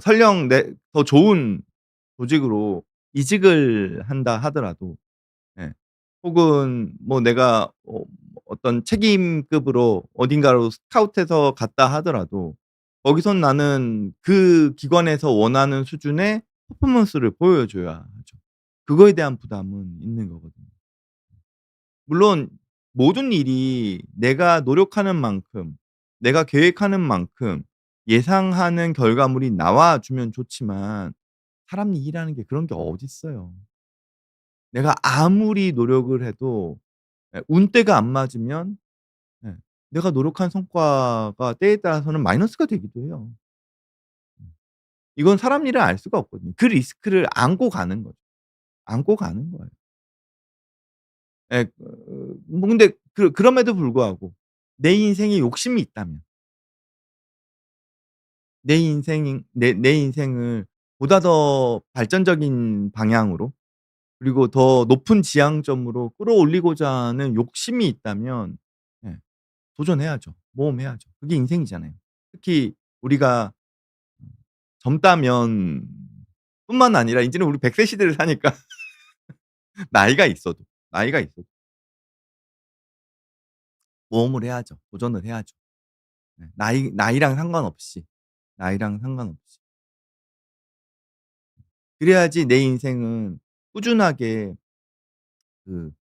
설령 더 좋은 조직으로 이직을 한다 하더라도 예 혹은 뭐 내가 어떤 책임급으로 어딘가로 스카우트해서 갔다 하더라도 거기선 나는 그 기관에서 원하는 수준의 퍼포먼스를 보여줘야 하죠. 그거에 대한 부담은 있는 거거든요. 물론 모든 일이 내가 노력하는 만큼 내가 계획하는 만큼 예상하는 결과물이 나와 주면 좋지만 사람 일이라는 게 그런 게 어딨어요. 내가 아무리 노력을 해도 운때가 안 맞으면 예 내가 노력한 성과가 때에 따라서는 마이너스가 되기도 해요. 이건 사람 일은 알 수가 없거든요. 그 리스크를 안고 가는 거죠. 안고 가는 거예요. 예 뭐 근데 그럼에도 불구하고 내 인생에 욕심이 있다면 내 인생을 보다 더 발전적인 방향으로 그리고 더 높은 지향점으로 끌어올리고자 하는 욕심이 있다면 예 도전해야죠. 모험해야죠. 그게 인생이잖아요. 특히 우리가 젊다면 뿐만 아니라 인제는 우리 100세 시대를 사니까 나이가 있어도, 나이가 있어도 모험을 해야죠. 도전을 해야죠. 네. 나이랑 상관없이, 나이랑 상관없이. 그래야지 내 인생은 꾸준하게 그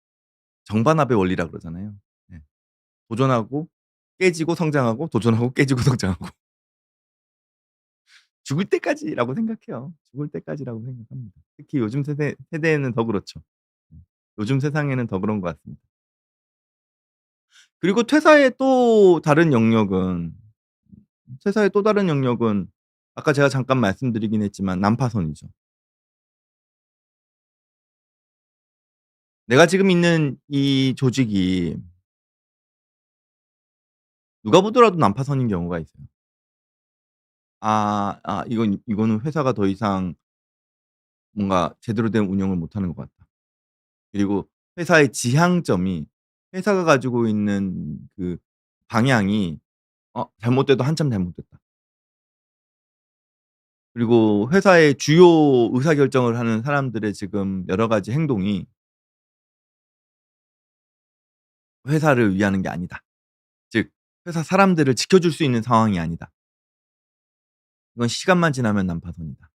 정반합의 원리라 그러잖아요. 네. 도전하고 깨지고 성장하고 도전하고 깨지고 성장하고 죽을 때까지라고 생각해요. 죽을 때까지라고 생각합니다. 특히 요즘 세대에는 더 그렇죠. 요즘 세상에는 더 그런 것 같습니다. 그리고 퇴사의 또 다른 영역은 아까 제가 잠깐 말씀드리긴 했지만 난파선이죠. 내가 지금 있는 이 조직이 누가 보더라도 난파선인 경우가 있어요. 이거는 회사가 더 이상 뭔가 제대로 된 운영을 못하는 것 같다. 그리고 회사의 지향점이 회사가 가지고 있는 그 방향이 잘못돼도 한참 잘못됐다. 그리고 회사의 주요 의사결정을 하는 사람들의 지금 여러 가지 행동이 회사를 위하는 게 아니다. 즉 회사 사람들을 지켜줄 수 있는 상황이 아니다. 이건 시간만 지나면 난파선이다.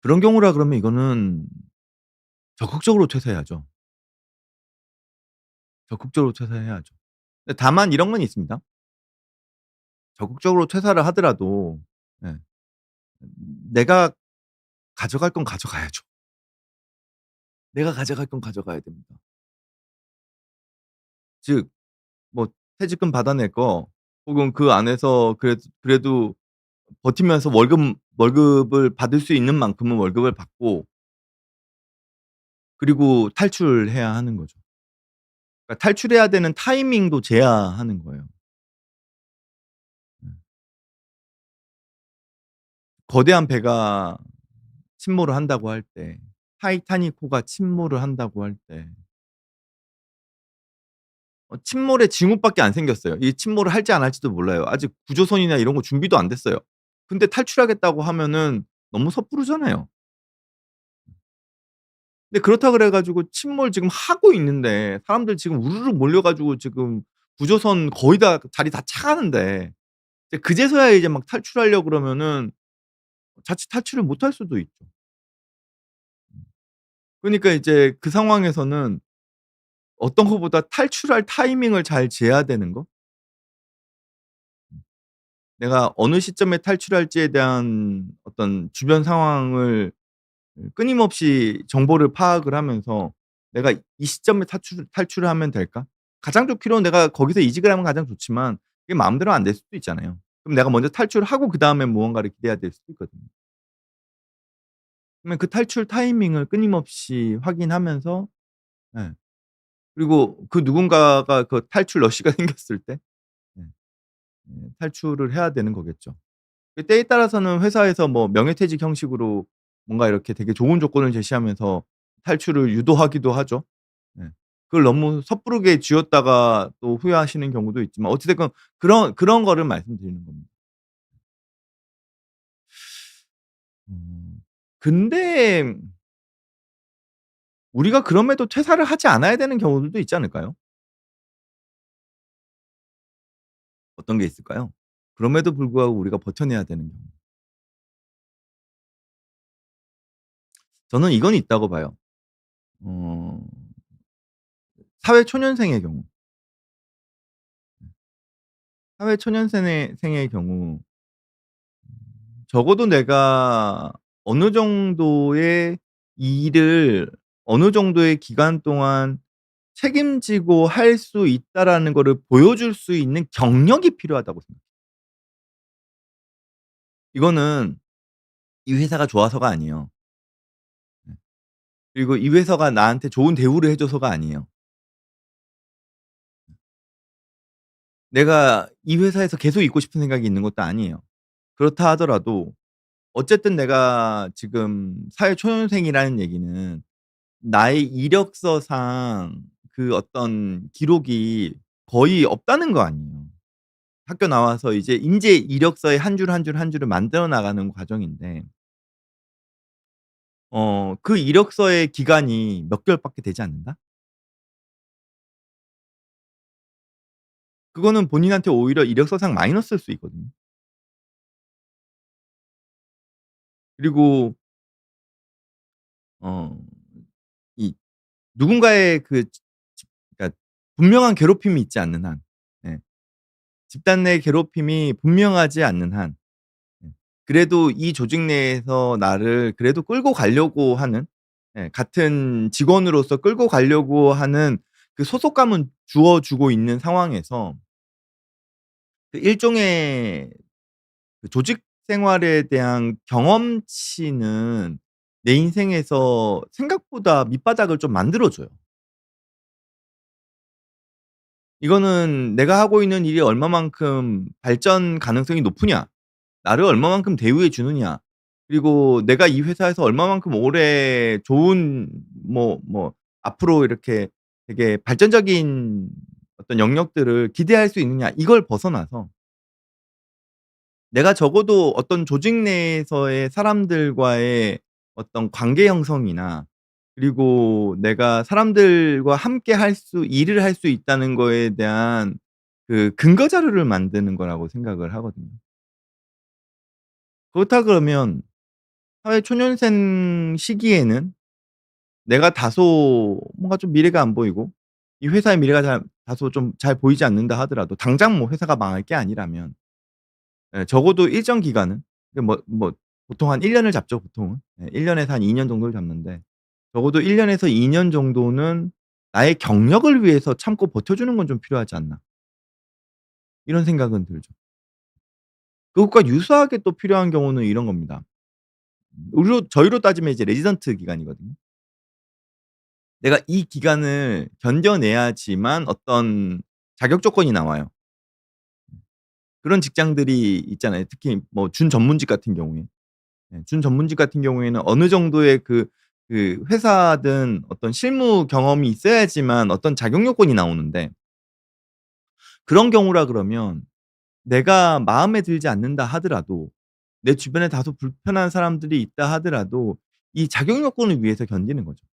그런 경우라 그러면 이거는 적극적으로 퇴사해야죠. 적극적으로 퇴사해야죠. 근데 다만 이런 건 있습니다. 적극적으로 퇴사를 하더라도 예 내가 가져갈 건 가져가야죠. 내가 가져갈 건 가져가야 됩니다. 즉 뭐 퇴직금 받아낼 거 혹은 그 안에서 그래도 버티면서 월급을 받을 수 있는 만큼은 월급을 받고 그리고 탈출해야 하는 거죠. 그러니까 탈출해야 되는 타이밍도 제야하는 거예요. 음. 거대한 배가 침몰을 한다고 할 때 타이타닉호가 침몰을 한다고 할 때 침몰의 징후밖에 안 생겼어요. 이 침몰을 할지 안 할지도 몰라요. 아직 구조선이나 이런 거 준비도 안 됐어요. 근데 탈출하겠다고 하면은 너무 섣부르잖아요. 근데 그렇다 그래 가지고 침몰 지금 하고 있는데 사람들 지금 우르르 몰려 가지고 지금 구조선 거의 다 자리 다 차 가는데 이제 그제서야 이제 막 탈출하려고 그러면은 자칫 탈출을 못할 수도 있죠. 그러니까 이제 그 상황에서는 어떤 것보다 탈출할 타이밍을 잘 재야 되는 거? 내가 어느 시점에 탈출할지에 대한 어떤 주변 상황을 끊임없이 정보를 파악을 하면서 '내가 이 시점에 탈출을 하면 될까?' 가장 좋기로는 내가 거기서 이직을 하면 가장 좋지만 그게 마음대로 안 될 수도 있잖아요. 그럼 내가 먼저 탈출하고 그다음에 무언가를 기대해야 될 수도 있거든요. 그러면 그 탈출 타이밍을 끊임없이 확인하면서 예. 그리고 그 누군가가 그 탈출 러시가 생겼을 때 예 탈출을 해야 되는 거겠죠. 그 때에 따라서는 회사에서 뭐 명예퇴직 형식으로 뭔가 이렇게 되게 좋은 조건을 제시하면서 탈출을 유도하기도 하죠. 네. 그걸 너무 섣부르게 쥐었다가 또 후회하시는 경우도 있지만 어찌 됐건 그런 거를 말씀드리는 겁니다. 근데 우리가 그럼에도 퇴사를 하지 않아야 되는 경우들도 있지 않을까요? 어떤 게 있을까요? 그럼에도 불구하고 우리가 버텨내야 되는 경우. 저는 이건 있다고 봐요. 어 사회초년생의 경우. 사회초년생의 생의 경우 적어도 내가 어느 정도의 일을 어느 정도의 기간 동안 책임지고 할 수 있다라는 거를 보여줄 수 있는 경력이 필요하다고 생각해요. 이거는 이 회사가 좋아서가 아니에요. 네. 그리고 이 회사가 나한테 좋은 대우를 해 줘서가 아니에요. 내가 이 회사에서 계속 있고 싶은 생각이 있는 것도 아니에요. 그렇다 하더라도 어쨌든 내가 지금 사회초년생이라는 얘기는 나의 이력서상 그 어떤 기록이 거의 없다는 거 아니에요. 학교 나와서 이제 인제 이력서에 한 줄 한 줄 한 줄을 만들어 나가는 과정인데 그 이력서의 기간이 몇 개월밖에 되지 않는다? 그거는 본인한테 오히려 이력서상 마이너스일 수 있거든요. 그리고 어 이 누군가의 그 그러니까 분명한 괴롭힘이 있지 않는 한 예 집단 내 괴롭힘이 분명하지 않는 한 그래도 이 조직 내에서 나를 그래도 끌고 가려고 하는 같은 직원으로서 끌고 가려고 하는 그 소속감은 주어 주고 있는 상황에서 그 일종의 그 조직 생활에 대한 경험치는 내 인생에서 생각보다 밑바닥을 좀 만들어 줘요. 이거는 내가 하고 있는 일이 얼마만큼 발전 가능성이 높으냐 나를 얼마만큼 대우해 주느냐 그리고 내가 이 회사에서 얼마만큼 오래 좋은 앞으로 이렇게 되게 발전적인 어떤 영역들을 기대할 수 있느냐 이걸 벗어나서 내가 적어도 어떤 조직 내에서의 사람들과의 어떤 관계 형성이나 그리고 내가 사람들과 함께 일을 할 수 있다는 거에 대한 그 근거 자료를 만드는 거라고 생각을 하거든요. 그렇다 그러면 사회초년생 시기에는 내가 다소 뭔가 좀 미래가 안 보이고 이 회사의 미래가 다소 좀 잘 보이지 않는다 하더라도 당장 뭐 회사가 망할 게 아니라면 적어도 일정 기간은 그 보통 한 1 년을 잡죠 보통은. 1 년에서 한 2년 정도를 잡는데 적어도 1 년에서 2년 정도는 '나의 경력을 위해서 참고 버텨주는 건 좀 필요하지 않나.' 이런 생각은 들죠. 그것과 유사하게 또 필요한 경우는 이런 겁니다. 저희로 따지면 이제 레지던트 기간이거든요. 내가 이 기간을 견뎌내야지만 어떤 자격 조건이 나와요. 그런 직장들이 있잖아요. 특히 뭐 준전문직 같은 경우에. 준전문직 같은 경우에는 어느 정도의 그 회사든 어떤 실무 경험이 있어야지만 어떤 자격 요건이 나오는데 그런 경우라 그러면 내가 마음에 들지 않는다 하더라도 내 주변에 다소 불편한 사람들이 있다 하더라도 이 자격 요건을 위해서 견디는 거죠.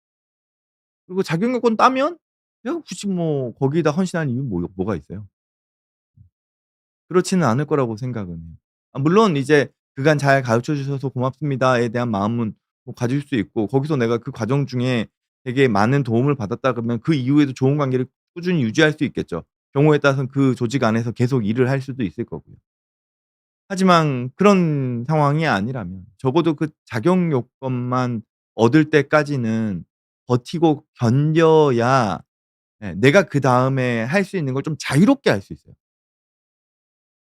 그리고 자격 요건 따면 내가 굳이 뭐 거기에다 헌신할 이유 뭐가 있어요. 그렇지는 않을 거라고 생각은 해요. 물론 이제 그간 잘 가르쳐 주셔서 고맙습니다에 대한 마음은 뭐 가질 수 있고, 거기서 내가 그 과정 중에 되게 많은 도움을 받았다 그러면 그 이후에도 좋은 관계를 꾸준히 유지할 수 있겠죠. 경우에 따라서는 그 조직 안에서 계속 일을 할 수도 있을 거고요. 하지만 그런 상황이 아니라면 적어도 그 자격 요건만 얻을 때까지는 버티고 견뎌야, 예, 내가 그다음에 할 수 있는 걸 좀 자유롭게 할 수 있어요.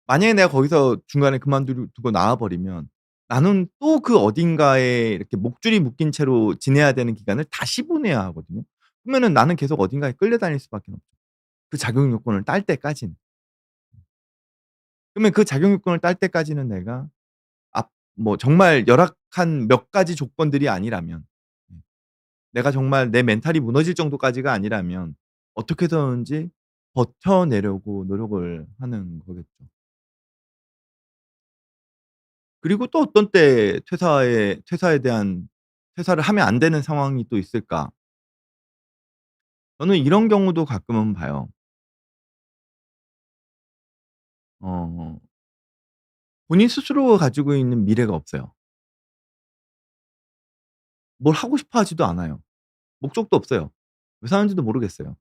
만약에 내가 거기서 중간에 두고 나와 버리면 나는 또 그 어딘가에 이렇게 목줄이 묶인 채로 지내야 되는 기간을 다시 보내야 하거든요. 그러면은 나는 계속 어딘가에 끌려다닐 수밖에 없죠, 그 자격 요건을 딸 때까지는. 그러면 그 자격 요건을 딸 때까지는 내가 뭐 정말 열악한 몇 가지 조건들이 아니라면, 내가 정말 내 멘탈이 무너질 정도까지가 아니라면 어떻게든지 버텨내려고 노력을 하는 거겠죠. 그리고 또 어떤 때 퇴사를 하면 안 되는 상황이 또 있을까? 저는 이런 경우도 가끔은 봐요. 어 본인 스스로가 가지고 있는 미래가 없어요. 뭘 하고 싶어 하지도 않아요. 목적도 없어요. 왜 사는지도 모르겠어요.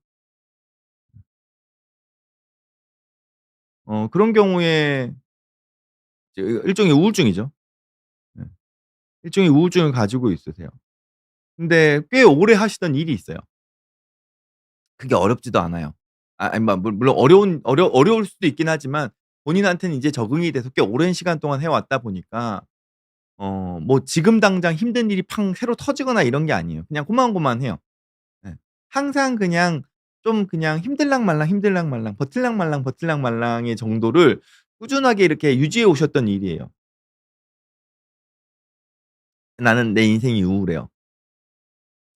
그런 경우에 이제 일종의 우울증이죠. 네. 일종의 우울증을 가지고 있으세요. 근데 꽤 오래 하시던 일이 있어요. 그게 어렵지도 않아요. 아니 뭐 물론 어려울 수도 있긴 하지만 본인한테는 이제 적응이 돼서 꽤 오랜 시간 동안 해 왔다 보니까 뭐 지금 당장 힘든 일이 팡 새로 터지거나 이런 게 아니에요. 그냥 고만고만해요. 예. 항상 그냥 좀 그냥 힘들랑 말랑, 힘들랑 말랑, 버틸랑 말랑, 버틸랑 말랑의 정도를 꾸준하게 이렇게 유지해 오셨던 일이에요. 나는 내 인생이 우울해요.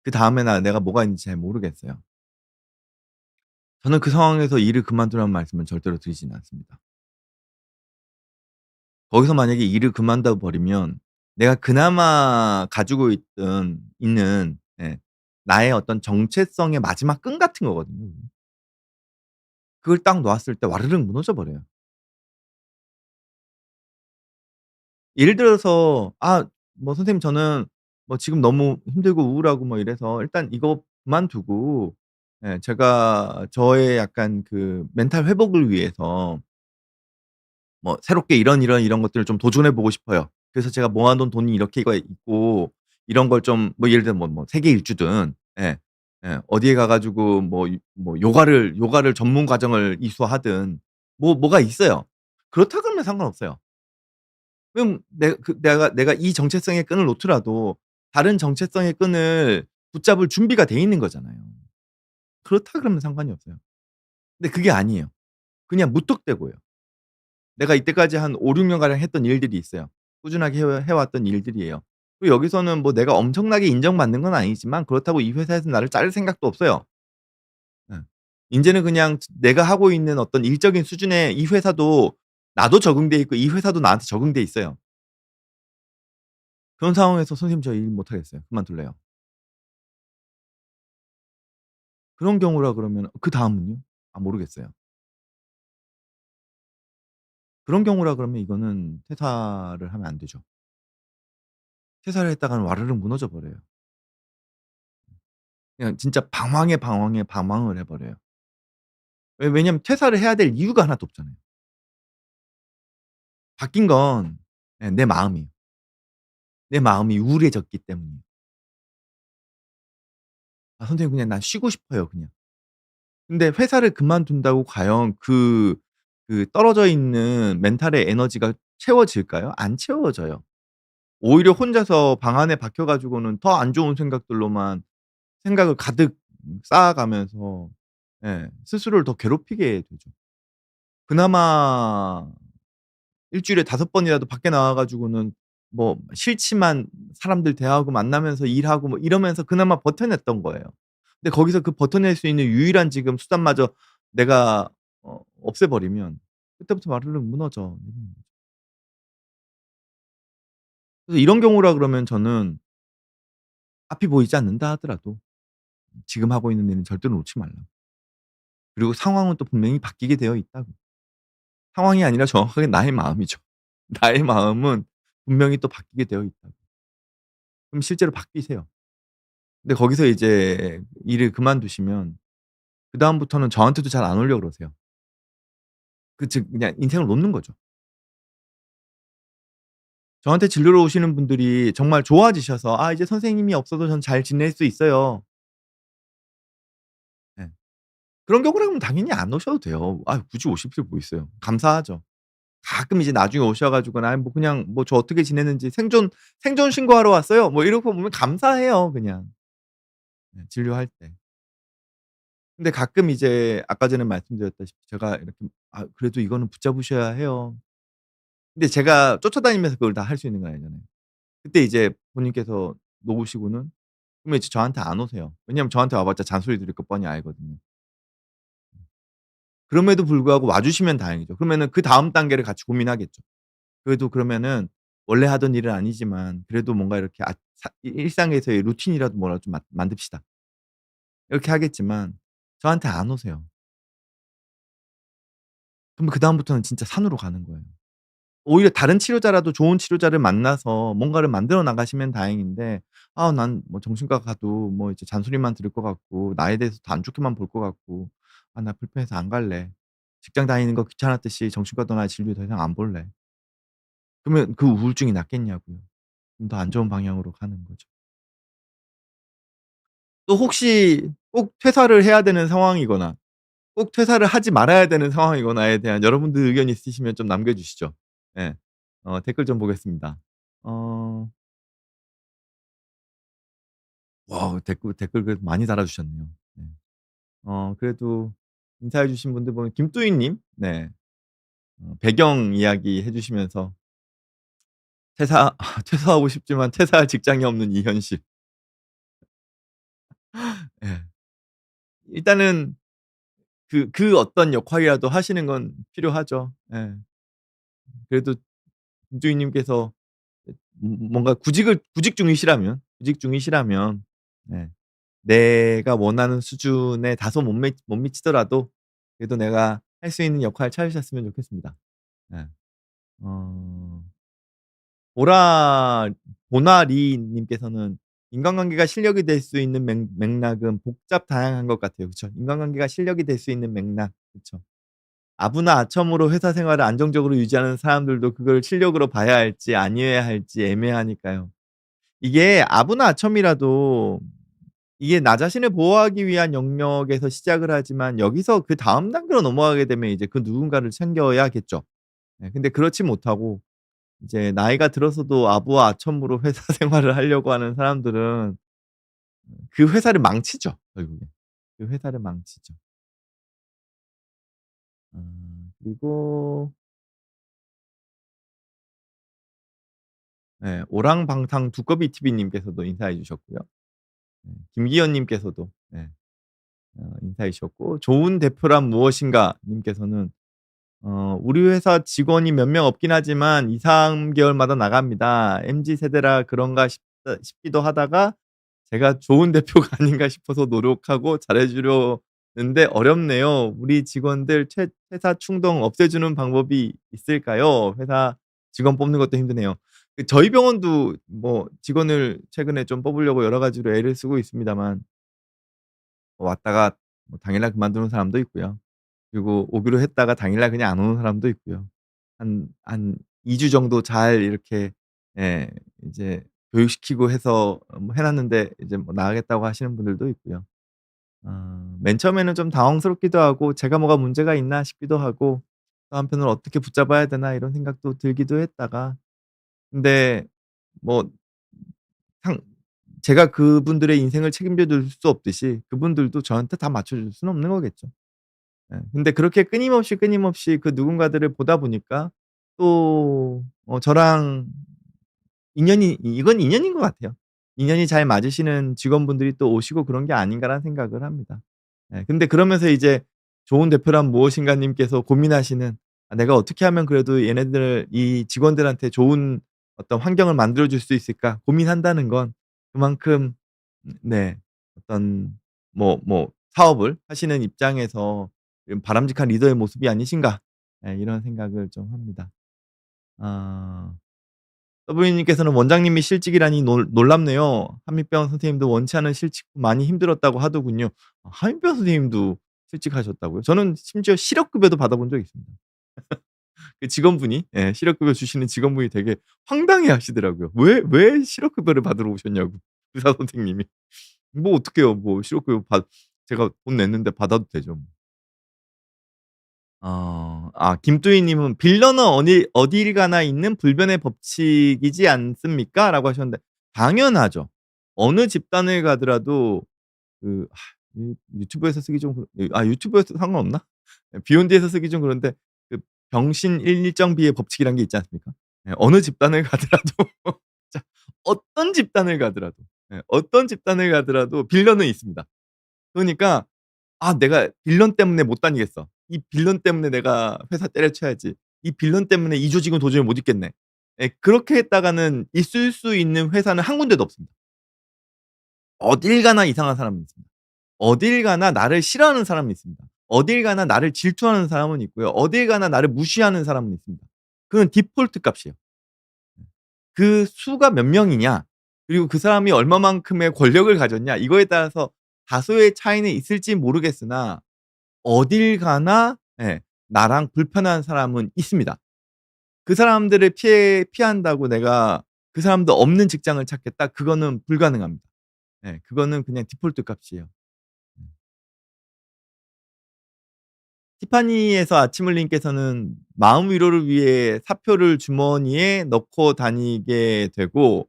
그다음에 내가 뭐가 있는지 잘 모르겠어요. 저는 그 상황에서 일을 그만두라는 말씀은 절대로 드리지는 않습니다. 거기서 만약에 일을 그만둬 버리면 내가 그나마 가지고 있는, 예, 나의 어떤 정체성의 마지막 끈 같은 거거든요. 그걸 딱 놓았을 때 와르르 무너져 버려요. 예를 들어서 뭐 "선생님 저는 뭐 지금 너무 힘들고 우울하고 뭐 이래서 일단 이거 그만두고, 예, 제가 저의 약간 그 멘탈 회복을 위해서 뭐 새롭게 이런 것들을 좀 도전해 보고 싶어요. 그래서 제가 모아 놓은 돈이 이렇게가 있고 이런 걸 좀" 뭐 예를 들면 뭐 세계 일주든, 예, 예, 어디에 가 가지고 뭐 요가를 전문 과정을 이수하든 뭐가 있어요. 그렇다 그러면 상관없어요. 그럼 내가 이 정체성의 끈을 놓더라도 다른 정체성의 끈을 붙잡을 준비가 돼 있는 거잖아요. 그렇다 그러면 상관이 없어요. 근데 그게 아니에요. 그냥 무턱대고요. 내가 이때까지 한 5-6 년가량 했던 일들이 있어요. 꾸준하게 해 왔던 일들이에요. 그리고 여기서는 뭐 내가 엄청나게 인정받는 건 아니지만 그렇다고 이 회사에서 나를 자를 생각도 없어요. 예. 인제는 그냥 내가 하고 있는 어떤 일적인 수준에 이 회사도 나도 적응돼 있고 이 회사도 나한테 적응돼 있어요. 그런 상황에서 "선생님 저 일 못 하겠어요. 그만둘래요." 그런 경우라 그러면 그다음은요? 모르겠어요. 그런 경우라 그러면 이거는 퇴사를 하면 안 되죠. 퇴사를 했다가는 와르르 무너져 버려요. 그냥 진짜 방황을 해 버려요. 왜냐면 퇴사를 해야 될 이유가 하나도 없잖아요. 바뀐 건, 예, 내 마음이에요. 내 마음이 우울해졌기 때문이에요. 선생님 그냥 난 쉬고 싶어요 그냥." 근데 회사를 그만둔다고 과연 그 떨어져 있는 멘탈의 에너지가 채워질까요? 안 채워져요. 오히려 혼자서 방 안에 박혀 가지고는 더 안 좋은 생각들로만 생각을 가득 쌓아가면서, 예, 스스로를 더 괴롭히게 되죠. 그나마 일 주일에 5번이라도 밖에 나와 가지고는 뭐 싫지만 사람들 대하고 만나면서 일하고 뭐 이러면서 그나마 버텨냈던 거예요. 근데 거기서 그 버텨낼 수 있는 유일한 지금 수단마저 내가 없애 버리면 그때부터 마르르 무너져 내리는 거죠. 그래서 이런 경우라 그러면 저는 앞이 보이지 않는다 하더라도 지금 하고 있는 일은 절대로 놓지 말라. 그리고 상황은 또 분명히 바뀌게 되어 있다고. 상황이 아니라 정확하게 나의 마음이죠. 나의 마음은 분명히 또 바뀌게 되어 있다고. 그럼 실제로 바뀌세요. 근데 거기서 이제 일을 그만두시면 그다음부터는 저한테도 잘 안 오려고 그러세요. 즉 그냥 인생을 놓는 거죠. 저한테 진료로 오시는 분들이 정말 좋아지셔서 "아 이제 선생님이 없어도 전 잘 지낼 수 있어요." 예. 그런 경우라면 당연히 안 오셔도 돼요. 아 굳이 오실 필요 뭐 있어요. 감사하죠. 가끔 이제 나중에 오셔 가지고는 "아이 뭐 그냥 뭐 저 어떻게 지냈는지 생존 신고하러 왔어요." 뭐 이러고 보면 감사해요 그냥. 네 진료할 때. 근데 가끔 이제 아까 전에 말씀드렸다시피 제가 이렇게 "아 그래도 이거는 붙잡으셔야 해요." 근데 제가 쫓아다니면서 그걸 다 할 수 있는 건 아니잖아요. 그때 이제 본인께서 놓으시고는 그러면 이제 저한테 안 오세요. 왜냐하면 저한테 와 봤자 잔소리 들을 거 뻔히 알거든요. 그럼에도 불구하고 와 주시면 다행이죠. 그러면은 그다음 단계를 같이 고민하겠죠. 그래도 그러면은 원래 하던 일은 아니지만 그래도 뭔가 이렇게 아 사 일상에서의 루틴이라도 뭐라도 좀 만듭시다. 이렇게 하겠지만 저한테 안 오세요. 그러면 그다음부터는 진짜 산으로 가는 거예요. 오히려 다른 치료자라도 좋은 치료자를 만나서 뭔가를 만들어 나가시면 다행인데 아 난 뭐 정신과 가도 뭐 이제 잔소리만 들을 것 같고 나에 대해서 더 안 좋게만 볼 것 같고 '아 나 불편해서 안 갈래. 직장 다니는 거 귀찮았듯이 정신과 나 진료 더 이상 안 볼래.' 그러면 그 우울증이 낫겠냐고요. 좀 더 안 좋은 방향으로 가는 거죠. 또 혹시 꼭 퇴사를 해야 되는 상황이거나 꼭 퇴사를 하지 말아야 되는 상황이거나에 대한 여러분들 의견 있으시면 좀 남겨 주시죠. 예. 댓글 좀 보겠습니다. 어 댓글 그래도 많이 달아 주셨네요. 네. 그래도 인사해 주신 분들 보면 김뚜이 님 네. 배경 이야기 해 주시면서 퇴사하고 싶지만 퇴사할 직장이 없는 이 현실. 예. 일단은 그 어떤 역할이라도 하시는 건 필요하죠. 예. 그래도 김뚜이 님께서 뭔가 구직 중이시라면 네. 내가 원하는 수준에 다소 못 미치더라도 그래도 내가 할 수 있는 역할을 찾으셨으면 좋겠습니다. 네. 어 보라 보나리 님께서는 "인간관계가 실력이 될 수 있는 맥락은 복잡 다양한 것 같아요." 그쵸. 인간관계가 실력이 될 수 있는 맥락. 그쵸. 아부나 아첨으로 회사 생활을 안정적으로 유지하는 사람들도 그걸 실력으로 봐야 할지 아니어야 할지 애매하니까요. 이게 아부나 아첨이라도 이게 나 자신을 보호하기 위한 영역에서 시작을 하지만 여기서 그다음 단계로 넘어가게 되면 이제 그 누군가를 챙겨야겠죠. 네 근데 그렇지 못하고 이제 나이가 들어서도 아부와 아첨으로 회사 생활을 하려고 하는 사람들은 그 회사를 망치죠, 결국에. 그 회사를 망치죠. 그리고 오랑방탕 두꺼비 TV 님께서도 인사해 주셨고요. 김기현 님께서도 인사해 주셨고 "좋은 대표란 무엇인가?" 님께서는 "우리 회사 직원이 몇 명 없긴 하지만 2-3 개월마다 나갑니다. MZ 세대라 그런가 싶기도 하다가 제가 좋은 대표가 아닌가 싶어서 노력하고 잘해 주려는데 어렵네요. 우리 직원들 퇴사 충동 없애주는 방법이 있을까요? 회사 직원 뽑는 것도 힘드네요." 저희 병원도 뭐 직원을 최근에 좀 뽑으려고 여러 가지로 애를 쓰고 있습니다만 왔다가 뭐 당일날 그만두는 사람도 있고요. 그리고 오기로 했다가 당일날 그냥 안 오는 사람도 있고요. 한 2주 정도 잘 이렇게 예 이제 교육시키고 해서 뭐 해 놨는데 이제 뭐 나가겠다고 하시는 분들도 있고요. 맨 처음에는 좀 당황스럽기도 하고 '제가 뭐가 문제가 있나?' 싶기도 하고 또 한편으로 '어떻게 붙잡아야 되나?' 이런 생각도 들기도 했다가 근데 뭐 상 제가 그분들의 인생을 책임져 줄 수 없듯이 그분들도 저한테 다 맞춰 줄 수는 없는 거겠죠. 근데 그렇게 끊임없이 그 누군가들을 보다 보니까 또 저랑 이건 인연인 것 같아요. '인연이 잘 맞으시는 직원분들이 또 오시고 그런 게 아닌가.'라는 생각을 합니다. 근데 그러면서 이제 "좋은 대표란 무엇인가?" 님께서 고민하시는 '아 내가 어떻게 하면 그래도 얘네들 이 직원들한테 좋은 어떤 환경을 만들어 줄 수 있을까?' 고민한다는 건 그만큼 네 어떤 사업을 하시는 입장에서 바람직한 리더의 모습이 아니신가 이런 생각을 좀 합니다. 아 W님께서는 "원장님이 실직이라니 놀랍네요. 한민병 선생님도 원치 않은 실직 후 많이 힘들었다고 하더군요." 한민병 선생님도 실직하셨다고요? 저는 심지어 실업급여도 받아본 적이 있습니다. 그 직원분이 예 실업급여 주시는 직원분이 되게 황당해하시더라고요. "왜 실업급여를 받으러 오셨냐."고 의사 선생님이. 뭐 어떡해요. 뭐 실업급여 제가 돈 냈는데 받아도 되죠 뭐. 김뚜이 님은 "빌런은 어딜 가나 있는 불변의 법칙이지 않습니까?"라고 하셨는데 당연하죠. 어느 집단을 가더라도 그 이 유튜브에서 쓰기 좀 유튜브에서 상관없나? 예 비욘드에서 쓰기 좀 그런데 그 병신 일정비의 법칙이라는 게 있지 않습니까? 예 어느 집단을 가더라도 자 어떤 집단을 가더라도 어떤 집단을 가더라도 빌런은 있습니다. 그러니까 '아 내가 빌런 때문에 못 다니겠어. 이 빌런 때문에 내가 회사 때려쳐야지. 이 빌런 때문에 이 조직은 도저히 못 있겠네.' 예 그렇게 했다가는 있을 수 있는 회사는 한 군데도 없습니다. 어딜 가나 이상한 사람은 있습니다. 어딜 가나 나를 싫어하는 사람은 있습니다. 어딜 가나 나를 질투하는 사람은 있고요. 어딜 가나 나를 무시하는 사람은 있습니다. 그건 디폴트 값이에요. 그 수가 몇 명이냐 그리고 그 사람이 얼마만큼의 권력을 가졌냐 이거에 따라서 다소의 차이는 있을지 모르겠으나 어딜 가나 나랑 불편한 사람은 있습니다. 그 사람들을 피한다고 내가 그 사람도 없는 직장을 찾겠다? 그거는 불가능합니다. 그거는 그냥 디폴트 값이에요. 음. 티파니에서 아침을 님께서는 마음 위로를 위해 사표를 주머니에 넣고 다니게 되고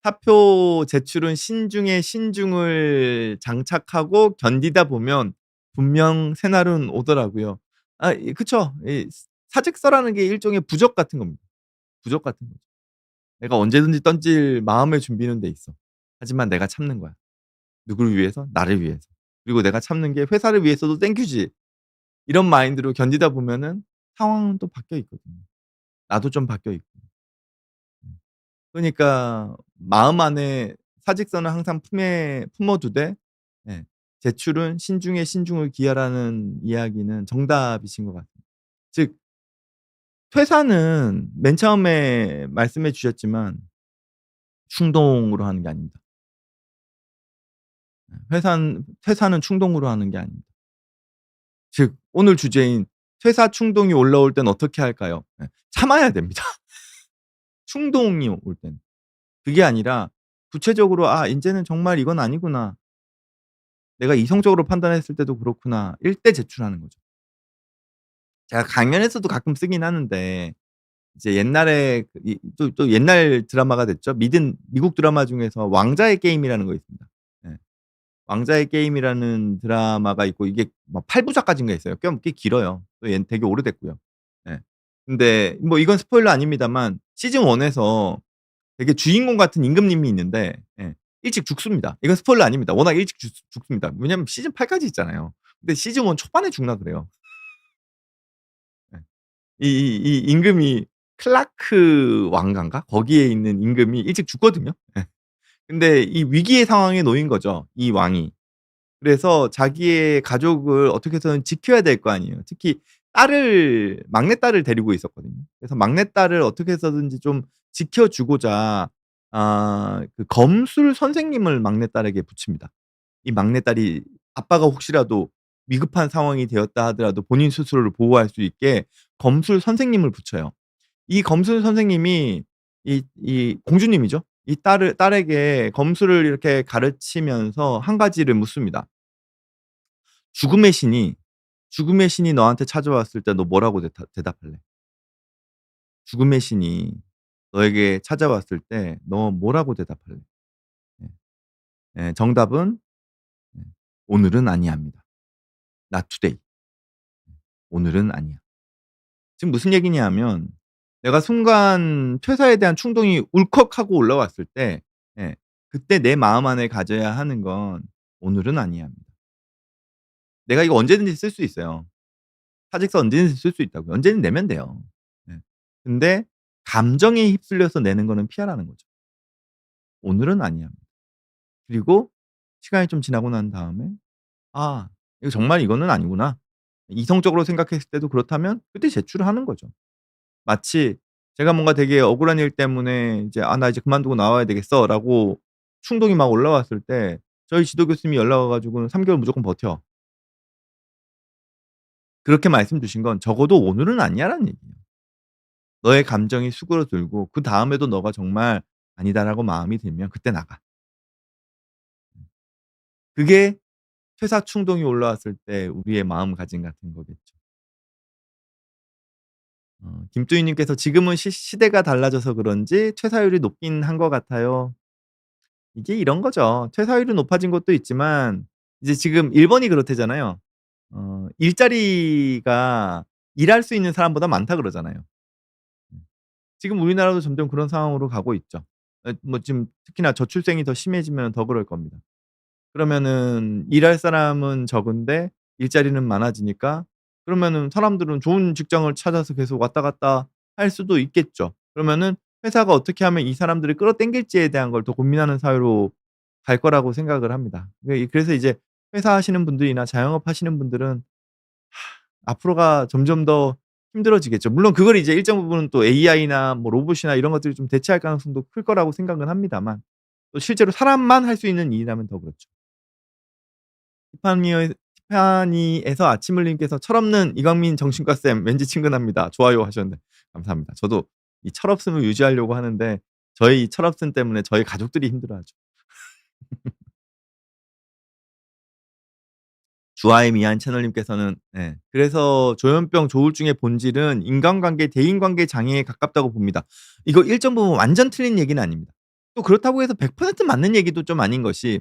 사표 제출은 신중에 신중을 장착하고 견디다 보면 분명 새날은 오더라고요. 그쵸. 이 사직서라는 게 일종의 부적 같은 겁니다. 부적 같은 거죠. 내가 언제든지 던질 마음의 준비는 돼 있어. 하지만 내가 참는 거야. 누구를 위해서? 나를 위해서. 그리고 내가 참는 게 회사를 위해서도 땡큐지. 이런 마인드로 견디다 보면은 상황은 또 바뀌어 있거든요. 나도 좀 바뀌어 있고. 그러니까 마음 안에 사직서는 항상 품어두되 예 제출은 신중에 신중을 기하라는 이야기는 정답이신 것 같아요. 즉 퇴사는 맨 처음에 말씀해 주셨지만 충동으로 하는 게 아닙니다. 퇴사는 충동으로 하는 게 아닙니다. 즉 오늘 주제인 퇴사 충동이 올라올 땐 어떻게 할까요? 참아야 됩니다. 충동이 올 때는. 그게 아니라 구체적으로 '아 인제는 정말 이건 아니구나. 내가 이성적으로 판단했을 때도 그렇구나.' 일 때 제출하는 거죠. 제가 강연에서도 가끔 쓰긴 하는데 이제 옛날에 그 이 또 옛날 드라마가 됐죠. 미국 드라마 중에서 왕자의 게임이라는 거 있습니다. 예. 왕자의 게임이라는 드라마가 있고 이게 뭐 8 부작까지인가 있어요. 꽤 길어요. 또 얘는 되게 오래됐고요. 예. 근데 뭐 이건 스포일러 아닙니다만 시즌 1 에서 되게 주인공 같은 임금님이 있는데 일찍 죽습니다. 이건 스포일러 아닙니다. 워낙 일찍 죽습니다. 왜냐면 시즌 8 까지 있잖아요. 근데 시즌 1 초반에 죽나 그래요. 예. 이 임금이 클라크 왕가인가? 거기에 있는 임금이 일찍 죽거든요. 예. 근데 이 위기의 상황에 놓인 거죠, 이 왕이. 그래서 자기의 가족을 어떻게 해서든 지켜야 될 거 아니에요. 특히 막내딸을 데리고 있었거든요. 그래서 막내딸을 어떻게 해서든지 좀 지켜 주고자 그 검술 선생님을 막내딸에게 붙입니다. 이 막내딸이 아빠가 혹시라도 위급한 상황이 되었다 하더라도 본인 스스로를 보호할 수 있게 검술 선생님을 붙여요. 이 검술 선생님이 이 공주님이죠. 이 딸에게 검술을 이렇게 가르치면서 한 가지를 묻습니다. "죽음의 신이 너한테 찾아왔을 때 너 뭐라고 대답할래? 죽음의 신이 너에게 찾아왔을 때 너 뭐라고 대답할래?" 예. 정답은 예 "오늘은 아니야."입니다. Not today. 오늘은 아니야. 지금 무슨 얘기냐면 내가 순간 퇴사에 대한 충동이 울컥하고 올라왔을 때 그때 내 마음 안에 가져야 하는 건 '오늘은 아니야.'입니다. 내가 이거 언제든지 쓸 수 있어요. 사직서 언제든지 쓸 수 있다고요. 언제든 내면 돼요. 예. 근데 감정에 휩쓸려서 내는 거는 피하라는 거죠. '오늘은 아니야.' 그리고 시간이 좀 지나고 난 다음에 '아 이거 정말 이거는 아니구나.' 이성적으로 생각했을 때도 그렇다면 그때 제출을 하는 거죠. 마치 제가 뭔가 되게 억울한 일 때문에 이제 "아 나 이제 그만두고 나와야 되겠어."라고 충동이 막 올라왔을 때 저희 지도 교수님이 연락 와 가지고는 "3 개월 무조건 버텨." 그렇게 말씀 주신 건 "적어도 오늘은 아니야."라는 얘기예요. 너의 감정이 수그러들고 그다음에도 너가 정말 '아니다.'라고 마음이 들면 그때 나가. 그게 퇴사 충동이 올라왔을 때 우리의 마음가짐 같은 거겠죠. 김뚜희 님께서 "지금은 시대가 달라져서 그런지 퇴사율이 높긴 한 것 같아요." 이게 이런 거죠. 퇴사율이 높아진 것도 있지만 이제 지금 일본이 그렇대잖아요. 일자리가 일할 수 있는 사람보다 많다 그러잖아요. 음. 지금 우리나라도 점점 그런 상황으로 가고 있죠. 뭐 지금 특히나 저출생이 더 심해지면 더 그럴 겁니다. 그러면은 일할 사람은 적은데 일자리는 많아지니까 그러면은 사람들은 좋은 직장을 찾아서 계속 왔다 갔다 할 수도 있겠죠. 그러면은 회사가 어떻게 하면 이 사람들을 끌어당길지에 대한 걸 더 고민하는 사회로 갈 거라고 생각을 합니다. 그래서 이제 회사 하시는 분들이나 자영업 하시는 분들은 앞으로가 점점 더 힘들어지겠죠. 물론 그걸 이제 일정 부분은 또 AI나 뭐 로봇이나 이런 것들이 좀 대체할 가능성도 클 거라고 생각은 합니다만 또 실제로 사람만 할 수 있는 일이라면 더 그렇죠. 티파니에서 아침을 님께서 "철없는 이광민 정신과 쌤 왠지 친근합니다. 좋아요." 하셨는데 감사합니다. 저도 이 철없음을 유지하려고 하는데 저의 이 철없음 때문에 저희 가족들이 힘들어하죠. 주아의 미안 채널님께서는 예 그래서 "조현병 조울증의 본질은 인간관계 대인관계 장애에 가깝다고 봅니다." 이거 일정 부분 완전 틀린 얘기는 아닙니다. 또 그렇다고 해서 100% 맞는 얘기도 좀 아닌 것이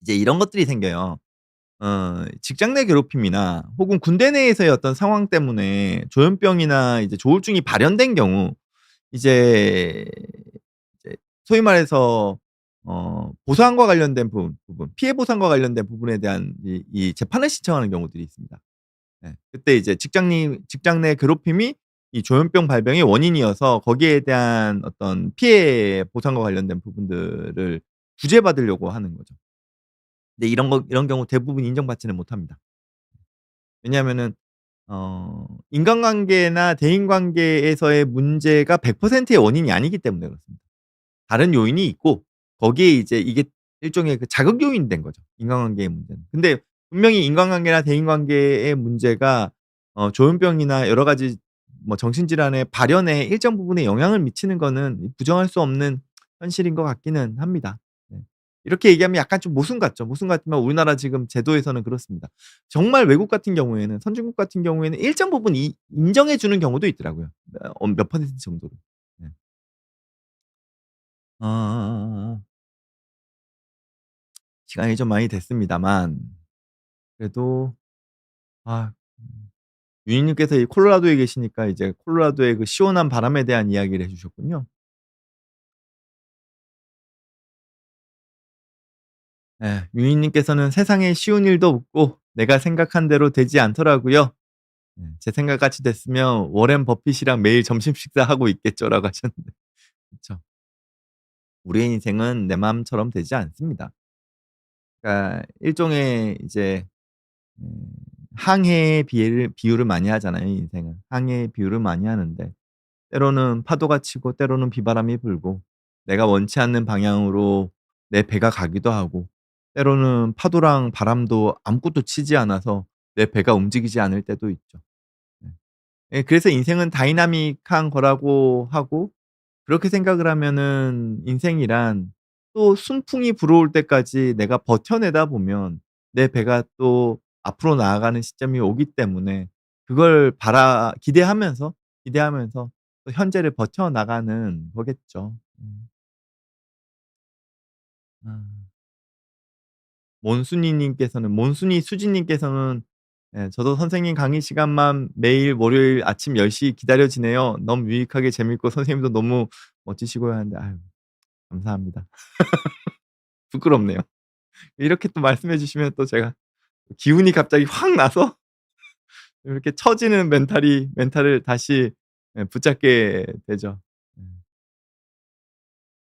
이제 이런 것들이 생겨요. 직장 내 괴롭힘이나 혹은 군대 내에서의 어떤 상황 때문에 조현병이나 이제 조울증이 발현된 경우 이제 소위 말해서 보상과 관련된 부분, 피해 보상과 관련된 부분에 대한 이 재판을 신청하는 경우들이 있습니다. 예. 그때 이제 직장 내 괴롭힘이 이 조현병 발병의 원인이어서 거기에 대한 어떤 피해 보상과 관련된 부분들을 구제받으려고 하는 거죠. 근데 이런 경우 대부분 인정받지는 못합니다. 왜냐하면은 인간관계나 대인관계에서의 문제가 100%의 원인이 아니기 때문에 그렇습니다. 다른 요인이 있고 거기에 이제 이게 일종의 그 자극 요인이 된 거죠, 인간관계의 문제는. 근데 분명히 인간관계나 대인관계의 문제가 조현병이나 여러 가지 뭐 정신질환의 발현에 일정 부분에 영향을 미치는 거는 부정할 수 없는 현실인 것 같기는 합니다. 네. 이렇게 얘기하면 약간 좀 모순 같죠. 모순 같지만 우리나라 지금 제도에서는 그렇습니다. 정말 외국 같은 경우에는 선진국 같은 경우에는 일정 부분 인정해 주는 경우도 있더라고요. 몇 퍼센트 정도로. 네. 어 시간이 좀 많이 됐습니다만 그래도 아 유닛 님께서 이 콜로라도에 계시니까 이제 콜로라도의 그 시원한 바람에 대한 이야기를 해 주셨군요. 예. 유닛 님께서는 "세상에 쉬운 일도 없고 내가 생각한 대로 되지 않더라고요. 제 생각같이 됐으면 워렌 버핏이랑 매일 점심 식사하고 있겠죠."라고 하셨는데 그쵸. 우리의 인생은 내 마음처럼 되지 않습니다. 그러니까 일종의 이제 음 항해의 비유를 많이 하잖아요, 인생은. 항해의 비유를 많이 하는데 때로는 파도가 치고 때로는 비바람이 불고 내가 원치 않는 방향으로 내 배가 가기도 하고 때로는 파도랑 바람도 아무것도 치지 않아서 내 배가 움직이지 않을 때도 있죠. 네. 예 그래서 인생은 다이나믹한 거라고 하고 그렇게 생각을 하면은 인생이란 또 순풍이 불어올 때까지 내가 버텨내다 보면 내 배가 또 앞으로 나아가는 시점이 오기 때문에 그걸 기대하면서 또 현재를 버텨나가는 거겠죠. 아. 몬순이 수지 님께서는 예 "저도 선생님 강의 시간만 매일 월요일 아침 10시 기다려지네요. 너무 유익하게 재밌고 선생님도 너무 멋지시고요." 하는데 아유 감사합니다. 부끄럽네요. 이렇게 또 말씀해 주시면 또 제가 기운이 갑자기 확 나서 이렇게 처지는 멘탈을 다시 예 붙잡게 되죠. 음.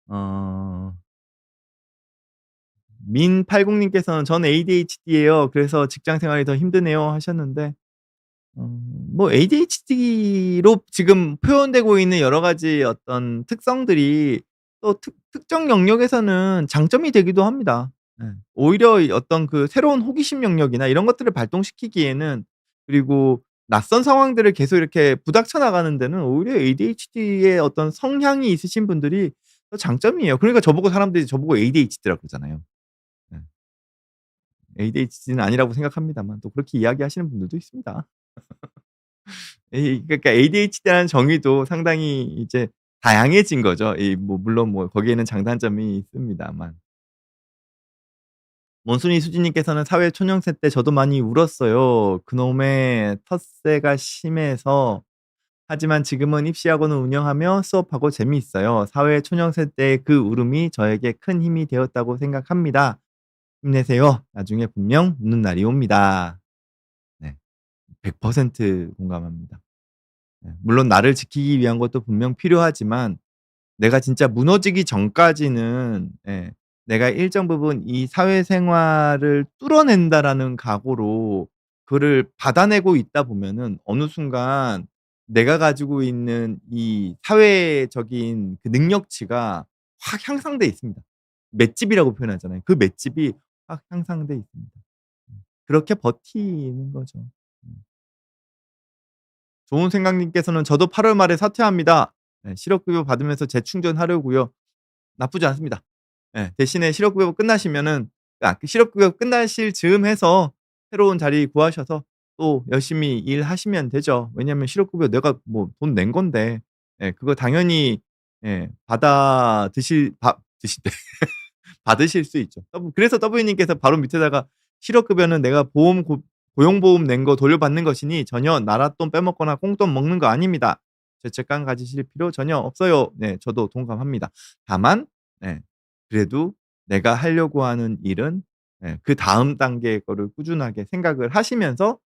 어 min80 님께서는 "전 ADHD예요. 그래서 직장 생활이 더 힘드네요." 하셨는데 뭐 ADHD로 지금 표현되고 있는 여러 가지 어떤 특성들이 또 특정 영역에서는 장점이 되기도 합니다. 예. 오히려 이 어떤 그 새로운 호기심 영역이나 이런 것들을 발동시키기에는, 그리고 낯선 상황들을 계속 이렇게 부닥쳐 나가는 데는 오히려 ADHD의 어떤 성향이 있으신 분들이 더 장점이에요. 그러니까 저보고 사람들이 저보고 ADHD라고 그러잖아요. 예. ADHD는 아니라고 생각합니다만 또 그렇게 이야기하시는 분들도 있습니다. 그러니까 ADHD라는 정의도 상당히 이제 다양해진 거죠. 이 뭐 물론 뭐 거기에는 장단점이 있습니다만. 원순이 수지님께서는 "사회 초년생 때 저도 많이 울었어요. 그놈의 텃세가 심해서. 하지만 지금은 입시학원을 운영하며 수업하고 재미있어요. 사회 초년생 때의 그 울음이 저에게 큰 힘이 되었다고 생각합니다. 힘내세요. 나중에 분명 웃는 날이 옵니다." 네. 100% 공감합니다. 네. 물론 나를 지키기 위한 것도 분명 필요하지만 내가 진짜 무너지기 전까지는, 예, 내가 일정 부분 이 사회생활을 뚫어낸다라는 각오로 그거를 받아내고 있다 보면은 어느 순간 내가 가지고 있는 이 사회적인 그 능력치가 확 향상돼 있습니다. 맷집이라고 표현하잖아요. 그 맷집이 확 향상돼 있습니다. 그렇게 버티는 거죠. 음. 좋은 생각님께서는 "저도 8월 말에 사퇴합니다. 네, 실업급여 받으면서 재충전하려고요." 나쁘지 않습니다. 예. 대신에 실업급여 끝나시면은, 그 실업급여 끝나실 즈음 해서 새로운 자리 구하셔서 또 열심히 일하시면 되죠. 왜냐하면 실업급여 내가 뭐 돈 낸 건데, 예, 그거 당연히, 예, 받아 드실 드신대 받으실 수 있죠. 그래서 W님께서 바로 밑에다가 "실업급여는 내가 고용보험 낸 거 돌려받는 것이니 전혀 나라 돈 빼먹거나 꽁돈 먹는 거 아닙니다. 죄책감 가지실 필요 전혀 없어요." 네, 저도 동감합니다. 다만, 예, 그래도 내가 하려고 하는 일은, 예, 그다음 단계의 거를 꾸준하게 생각을 하시면서,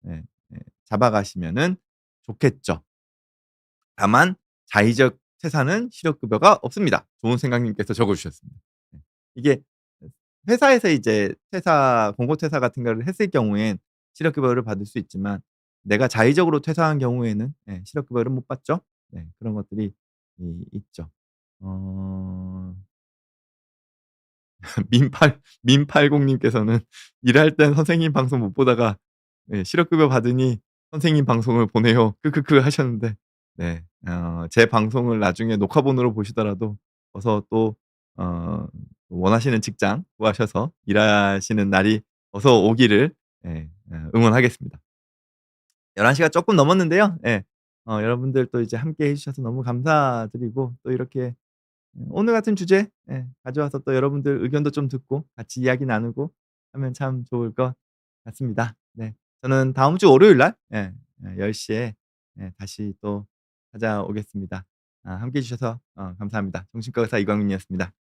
예, 예, 잡아가시면은 좋겠죠. 다만 자의적 퇴사는 실업급여가 없습니다. 좋은 생각님께서 적어 주셨습니다. 네. 이게 회사에서 이제 공고 퇴사 같은 거를 했을 경우엔 실업급여를 받을 수 있지만 내가 자의적으로 퇴사한 경우에는, 예, 실업급여를 못 받죠. 네. 그런 것들이 있죠. 어 민팔공님께서는 "일할 땐 선생님 방송 못 보다가, 예, 실업급여 받으니 선생님 방송을 보네요. 크크크." 하셨는데, 네, 제 방송을 나중에 녹화본으로 보시더라도 어서 또 어 원하시는 직장 구하셔서 일하시는 날이 어서 오기를, 예, 응원하겠습니다. 11 시가 쪼끔 넘었는데요. 예. 여러분들 또 이제 함께 해 주셔서 너무 감사드리고, 또 이렇게 오늘 같은 주제, 예, 가져와서 또 여러분들 의견도 좀 듣고 같이 이야기 나누고 하면 참 좋을 것 같습니다. 네. 저는 다음 주 월요일 날, 예, 10 시에, 예, 다시 또 찾아오겠습니다. 함께 해 주셔서 감사합니다. 정신과 의사 이광민이었습니다.